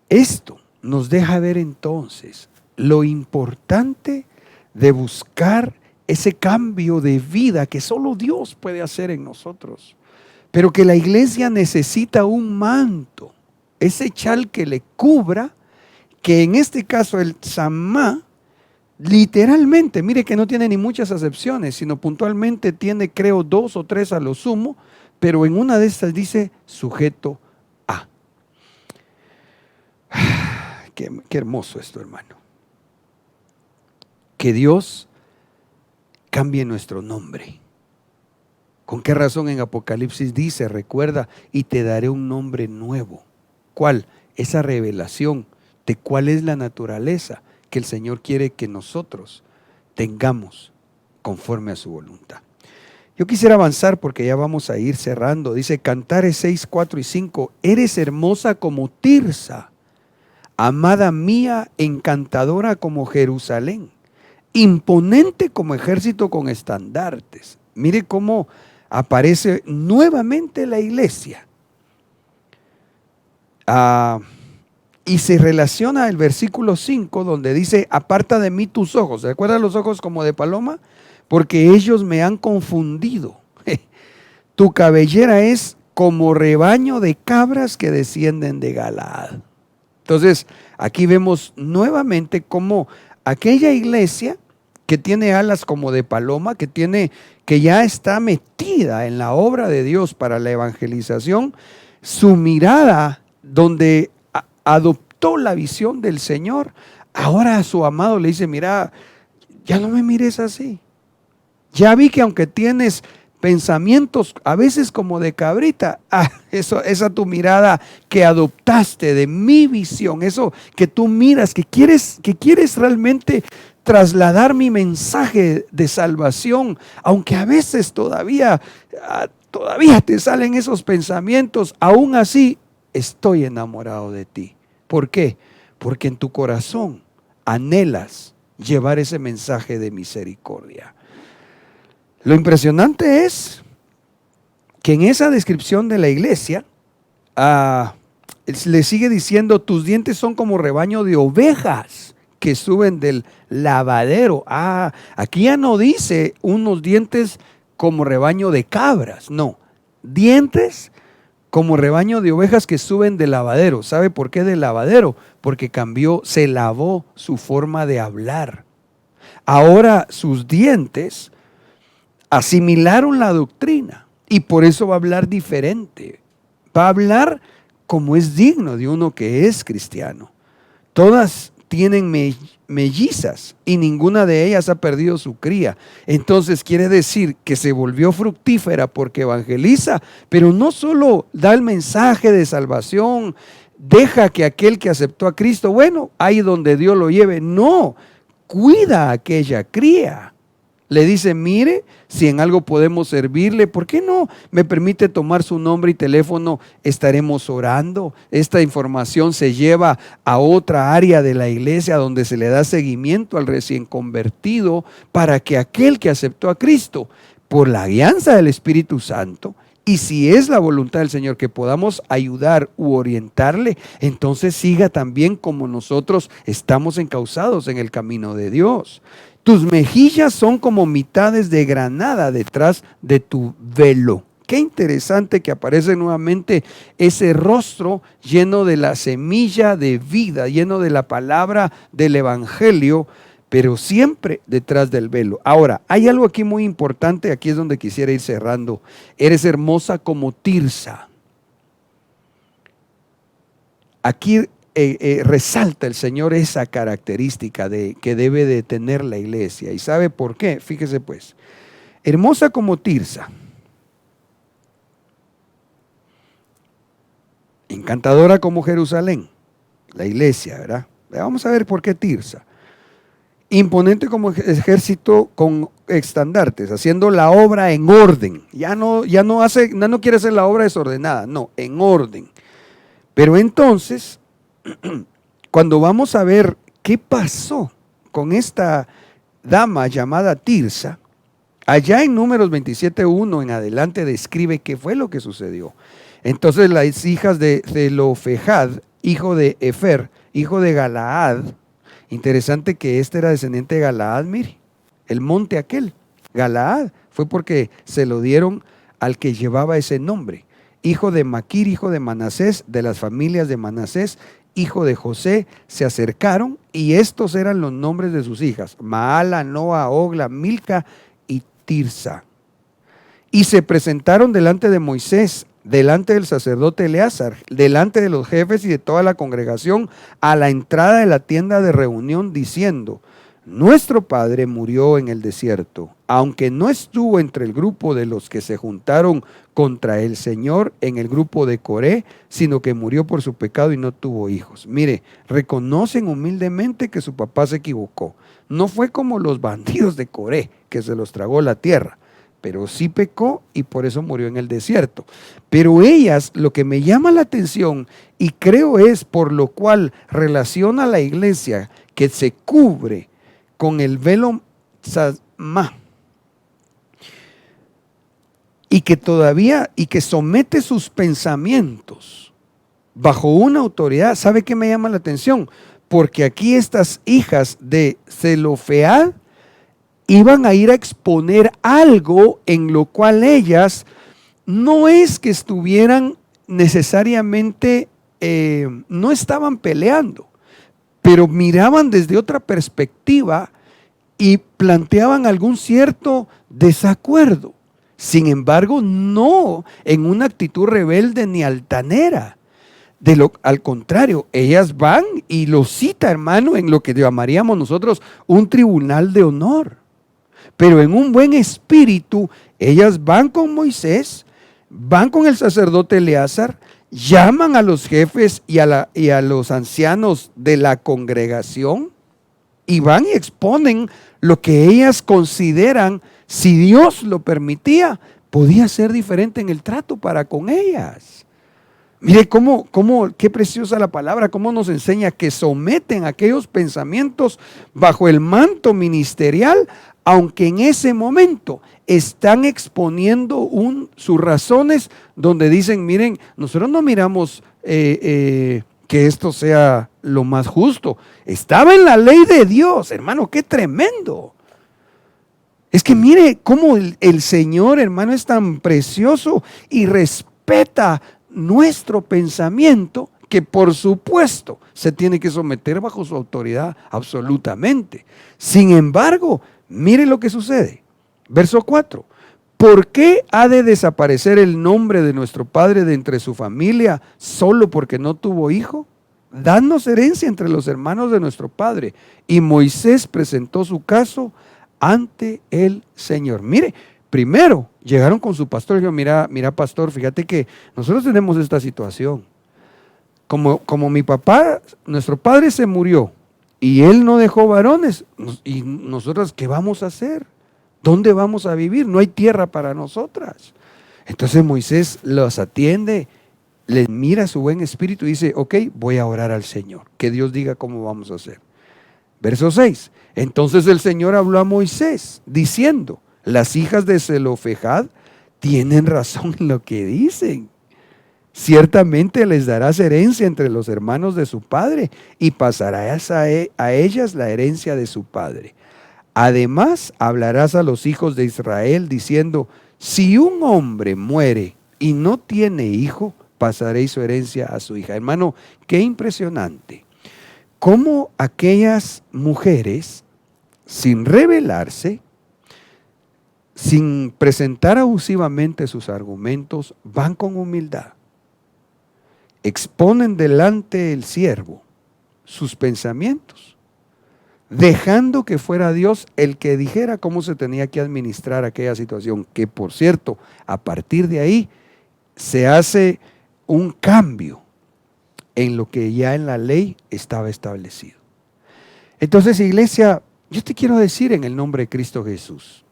esto nos deja ver entonces lo importante de buscar ese cambio de vida que solo Dios puede hacer en nosotros. Pero que la iglesia necesita un manto, ese chal que le cubra, que en este caso el Samá, literalmente, mire que no tiene ni muchas acepciones, sino puntualmente tiene, creo, 2 o 3 a lo sumo, pero en una de estas dice sujeto a. Qué hermoso esto, hermano. Que Dios cambie nuestro nombre. ¿Con qué razón en Apocalipsis dice, recuerda, y te daré un nombre nuevo? ¿Cuál? Esa revelación de cuál es la naturaleza que el Señor quiere que nosotros tengamos conforme a su voluntad. Yo quisiera avanzar porque ya vamos a ir cerrando. Dice Cantares 6, 4 y 5. Eres hermosa como Tirsa, amada mía, encantadora como Jerusalén, imponente como ejército con estandartes. Mire cómo aparece nuevamente la iglesia. Y se relaciona el versículo 5 donde dice, aparta de mí tus ojos. ¿Se acuerdan los ojos como de paloma? Porque ellos me han confundido. Tu cabellera es como rebaño de cabras que descienden de Galaad. Entonces, aquí vemos nuevamente cómo aquella iglesia que tiene alas como de paloma, que ya está metida en la obra de Dios para la evangelización, su mirada donde adoptó la visión del Señor, ahora a su amado le dice, mira, ya no me mires así. Ya vi que aunque tienes pensamientos a veces como de cabrita, esa tu mirada que adoptaste de mi visión, eso que tú miras, que quieres realmente trasladar mi mensaje de salvación, aunque a veces todavía te salen esos pensamientos, aún así estoy enamorado de ti. ¿Por qué? Porque en tu corazón anhelas llevar ese mensaje de misericordia. Lo impresionante es que en esa descripción de la iglesia le sigue diciendo, tus dientes son como rebaño de ovejas que suben del lavadero. Aquí ya no dice unos dientes como rebaño de cabras, no, dientes como rebaño de ovejas que suben del lavadero. ¿Sabe por qué del lavadero? Porque se lavó su forma de hablar. Ahora sus dientes asimilaron la doctrina y por eso va a hablar diferente. Va a hablar como es digno de uno que es cristiano. Todas tienen mellizas y ninguna de ellas ha perdido su cría. Entonces quiere decir que se volvió fructífera porque evangeliza, pero no solo da el mensaje de salvación, deja que aquel que aceptó a Cristo, bueno, ahí donde Dios lo lleve. No, cuida a aquella cría. Le dice, mire, si en algo podemos servirle, ¿por qué no me permite tomar su nombre y teléfono? Estaremos orando. Esta información se lleva a otra área de la iglesia donde se le da seguimiento al recién convertido para que aquel que aceptó a Cristo por la guianza del Espíritu Santo, y si es la voluntad del Señor que podamos ayudar u orientarle, entonces siga también como nosotros estamos encauzados en el camino de Dios. Tus mejillas son como mitades de granada detrás de tu velo. Qué interesante que aparece nuevamente ese rostro lleno de la semilla de vida, lleno de la palabra del evangelio, pero siempre detrás del velo. Ahora, hay algo aquí muy importante, aquí es donde quisiera ir cerrando. Eres hermosa como Tirsa. Aquí resalta el Señor esa característica que debe de tener la iglesia. ¿Y sabe por qué? Fíjese pues, hermosa como Tirsa, encantadora como Jerusalén, la iglesia, ¿verdad? Vamos a ver por qué Tirsa. Imponente como ejército con estandartes, haciendo la obra en orden. Ya no quiere hacer la obra desordenada, no, en orden. Pero entonces, cuando vamos a ver qué pasó con esta dama llamada Tirsa, allá en Números 27:1 en adelante describe qué fue lo que sucedió. Entonces las hijas de Zelofehad, hijo de Efer, hijo de Galaad, interesante que este era descendiente de Galaad, mire, el monte aquel, Galaad, fue porque se lo dieron al que llevaba ese nombre. Hijo de Maquir, hijo de Manasés, de las familias de Manasés, hijo de José, se acercaron y estos eran los nombres de sus hijas: Maala, Noa, Ogla, Milca y Tirsa. Y se presentaron delante de Moisés, delante del sacerdote Eleazar, delante de los jefes y de toda la congregación, a la entrada de la tienda de reunión, diciendo: nuestro padre murió en el desierto, aunque no estuvo entre el grupo de los que se juntaron contra el Señor en el grupo de Coré, sino que murió por su pecado y no tuvo hijos. Mire, reconocen humildemente que su papá se equivocó. No fue como los bandidos de Coré, que se los tragó la tierra, pero sí pecó y por eso murió en el desierto. Pero ellas, lo que me llama la atención, y creo es por lo cual relaciona a la iglesia que se cubre con el velo tzadmá, y que todavía, y que somete sus pensamientos bajo una autoridad. ¿Sabe qué me llama la atención? Porque aquí estas hijas de Zelofehad iban a ir a exponer algo en lo cual ellas no es que estuvieran necesariamente, no estaban peleando, pero miraban desde otra perspectiva y planteaban algún cierto desacuerdo. Sin embargo, no en una actitud rebelde ni altanera. Al contrario, ellas van y lo cita, hermano, en lo que llamaríamos nosotros un tribunal de honor. Pero en un buen espíritu, ellas van con Moisés, van con el sacerdote Eleazar, llaman a los jefes y a los ancianos de la congregación y van y exponen lo que ellas consideran, si Dios lo permitía, podía ser diferente en el trato para con ellas. Mire qué preciosa la palabra, cómo nos enseña que someten aquellos pensamientos bajo el manto ministerial, aunque en ese momento están exponiendo sus razones donde dicen: miren, nosotros no miramos que esto sea lo más justo. Estaba en la ley de Dios, hermano, qué tremendo. Es que mire cómo el Señor, hermano, es tan precioso y respeta nuestro pensamiento, que por supuesto se tiene que someter bajo su autoridad absolutamente. Sin embargo, mire lo que sucede. Verso 4. ¿Por qué ha de desaparecer el nombre de nuestro padre de entre su familia solo porque no tuvo hijo? Danos herencia entre los hermanos de nuestro padre. Y Moisés presentó su caso ante el Señor. Mire, primero llegaron con su pastor y dijeron, mira pastor, fíjate que nosotros tenemos esta situación. Como mi papá, nuestro padre se murió y él no dejó varones, ¿y nosotras qué vamos a hacer? ¿Dónde vamos a vivir? No hay tierra para nosotras. Entonces Moisés los atiende, les mira su buen espíritu y dice, ok, voy a orar al Señor, que Dios diga cómo vamos a hacer. Verso 6, entonces el Señor habló a Moisés diciendo, las hijas de Zelofejad tienen razón en lo que dicen. Ciertamente les darás herencia entre los hermanos de su padre y pasarás a ellas la herencia de su padre. Además, hablarás a los hijos de Israel diciendo, si un hombre muere y no tiene hijo, pasaréis su herencia a su hija. Hermano, qué impresionante. Cómo aquellas mujeres, sin rebelarse, sin presentar abusivamente sus argumentos, van con humildad. Exponen delante del siervo sus pensamientos, dejando que fuera Dios el que dijera cómo se tenía que administrar aquella situación, que por cierto, a partir de ahí se hace un cambio en lo que ya en la ley estaba establecido. Entonces, iglesia, yo te quiero decir en el nombre de Cristo Jesús,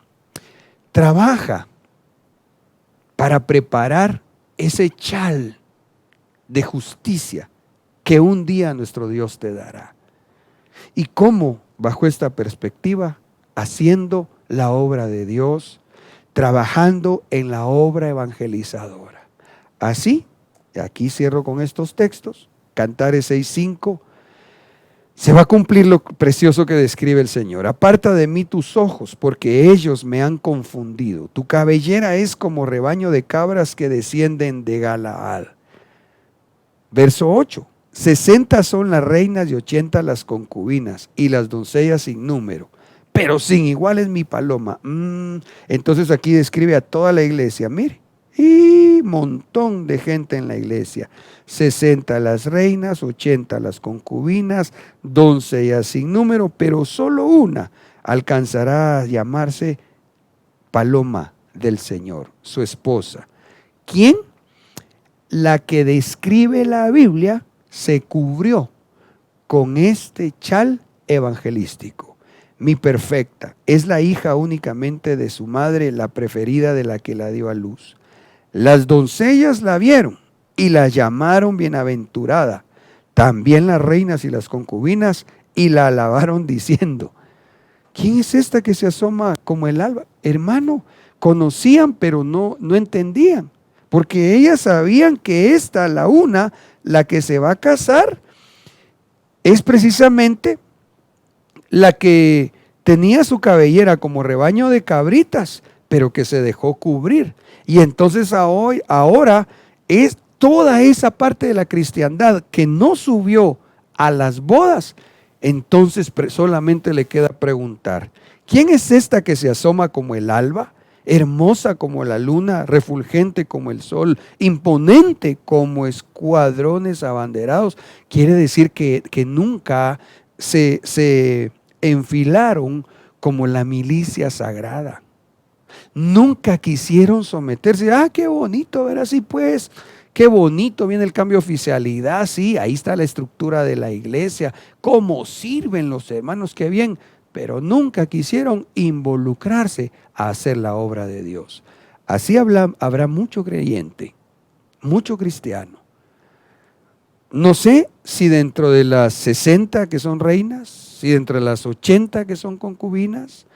trabaja para preparar ese chal de justicia que un día nuestro Dios te dará. ¿Y cómo? Bajo esta perspectiva, haciendo la obra de Dios, trabajando en la obra evangelizadora. Así, aquí cierro con estos textos, Cantares 6:5, se va a cumplir lo precioso que describe el Señor. Aparta de mí tus ojos, porque ellos me han confundido. Tu cabellera es como rebaño de cabras que descienden de Galaad. Verso 8. 60 son las reinas y 80 las concubinas, y las doncellas sin número, pero sin igual es mi paloma. Entonces aquí describe a toda la iglesia, mire, y montón de gente en la iglesia. 60 las reinas, 80 las concubinas, doncellas sin número, pero solo una alcanzará a llamarse paloma del Señor, su esposa. ¿Quién? La que describe la Biblia se cubrió con este chal evangelístico. Mi perfecta es la hija únicamente de su madre, la preferida de la que la dio a luz. Las doncellas la vieron y la llamaron bienaventurada. También las reinas y las concubinas y la alabaron diciendo, ¿quién es esta que se asoma como el alba? Hermano, conocían pero no entendían. Porque ellas sabían que esta, la que se va a casar, es precisamente la que tenía su cabellera como rebaño de cabritas, pero que se dejó cubrir. Y entonces ahora es toda esa parte de la cristiandad que no subió a las bodas. Entonces solamente le queda preguntar, ¿quién es esta que se asoma como el alba? Hermosa como la luna, refulgente como el sol, imponente como escuadrones abanderados. Quiere decir que nunca se enfilaron como la milicia sagrada. Nunca quisieron someterse. Qué bonito, ver así pues. Qué bonito, viene el cambio de oficialidad. Sí, ahí está la estructura de la iglesia. Cómo sirven los hermanos, qué bien. Pero nunca quisieron involucrarse a hacer la obra de Dios. Así habrá mucho creyente, mucho cristiano. No sé si dentro de las 60 que son reinas, si dentro de las 80 que son concubinas,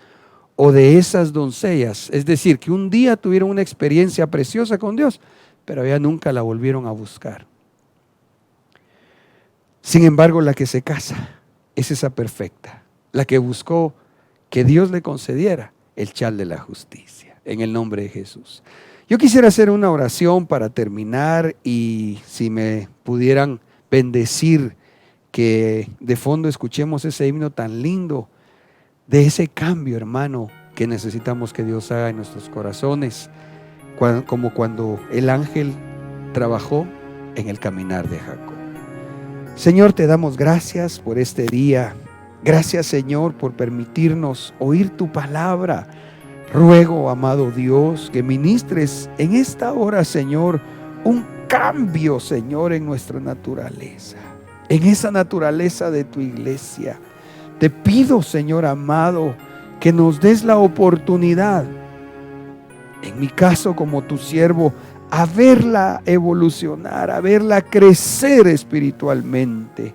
o de esas doncellas, es decir, que un día tuvieron una experiencia preciosa con Dios, pero ya nunca la volvieron a buscar. Sin embargo, la que se casa es esa perfecta, la que buscó que Dios le concediera el chal de la justicia, en el nombre de Jesús. Yo quisiera hacer una oración para terminar y si me pudieran bendecir que de fondo escuchemos ese himno tan lindo de ese cambio, hermano, que necesitamos que Dios haga en nuestros corazones, como cuando el ángel trabajó en el caminar de Jacob. Señor, te damos gracias por este día. Gracias, Señor, por permitirnos oír tu palabra. Ruego, amado Dios, que ministres en esta hora, Señor, un cambio, Señor, en nuestra naturaleza, en esa naturaleza de tu iglesia. Te pido, Señor amado, que nos des la oportunidad, en mi caso como tu siervo, a verla evolucionar, a verla crecer espiritualmente,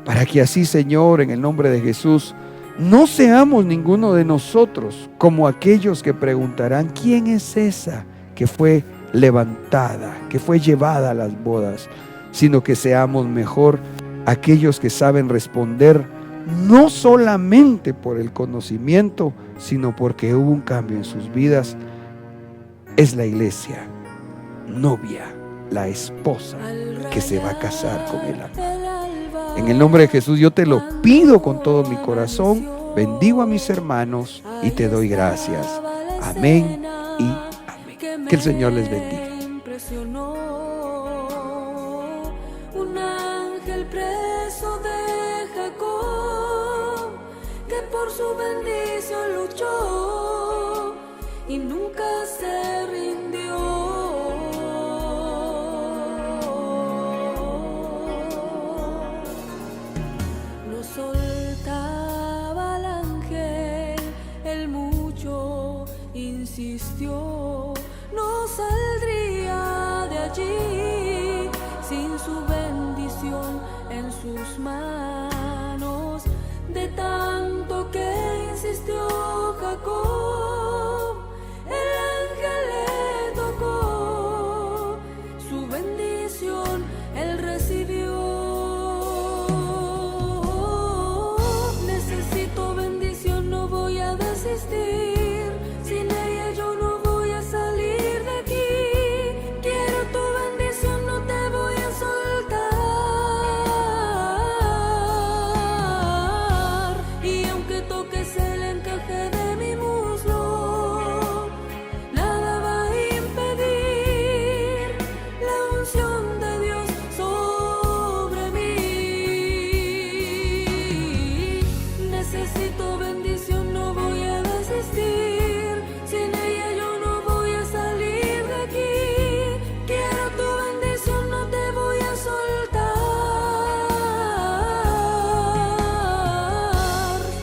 para que así, Señor, en el nombre de Jesús, no seamos ninguno de nosotros como aquellos que preguntarán: ¿quién es esa que fue levantada, que fue llevada a las bodas? Sino que seamos mejor aquellos que saben responder, no solamente por el conocimiento, sino porque hubo un cambio en sus vidas. Es la iglesia, novia, la esposa que se va a casar con el amado. En el nombre de Jesús yo te lo pido con todo mi corazón. Bendigo a mis hermanos y te doy gracias. Amén y amén. Que el Señor les bendiga. Un ángel preso de Jacob, que por su bendición luchó y nunca se rindió. No soltaba al ángel, él mucho insistió, no saldría de allí sin su bendición en sus manos. De tanto que insistió Jacob, el ángel le tocó, su bendición él recibió. Necesito bendición, no voy a desistir, sin ella yo no voy a salir de aquí. Quiero tu bendición, no te voy a soltar. Y aunque toques el encaje de mi muslo, nada va a impedir la unción de Dios sobre mí. Necesito bendición, no voy a desistir, sin ella yo no voy a salir de aquí. Quiero tu bendición, no te voy a soltar.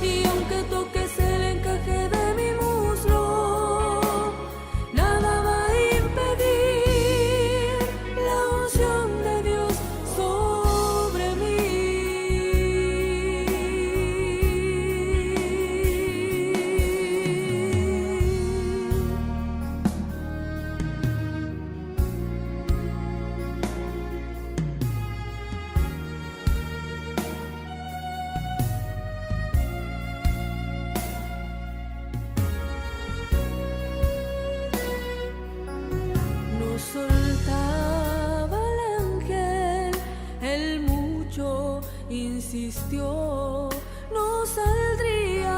Y aunque toques el encaje de mi muslo, nada va a impedir la unción de Dios sobre mí. No soltaba al ángel, él mucho insistió, no saldría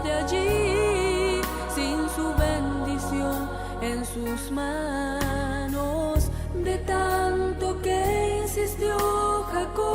de allí sin su bendición en sus manos. De tanto que insistió Jacob,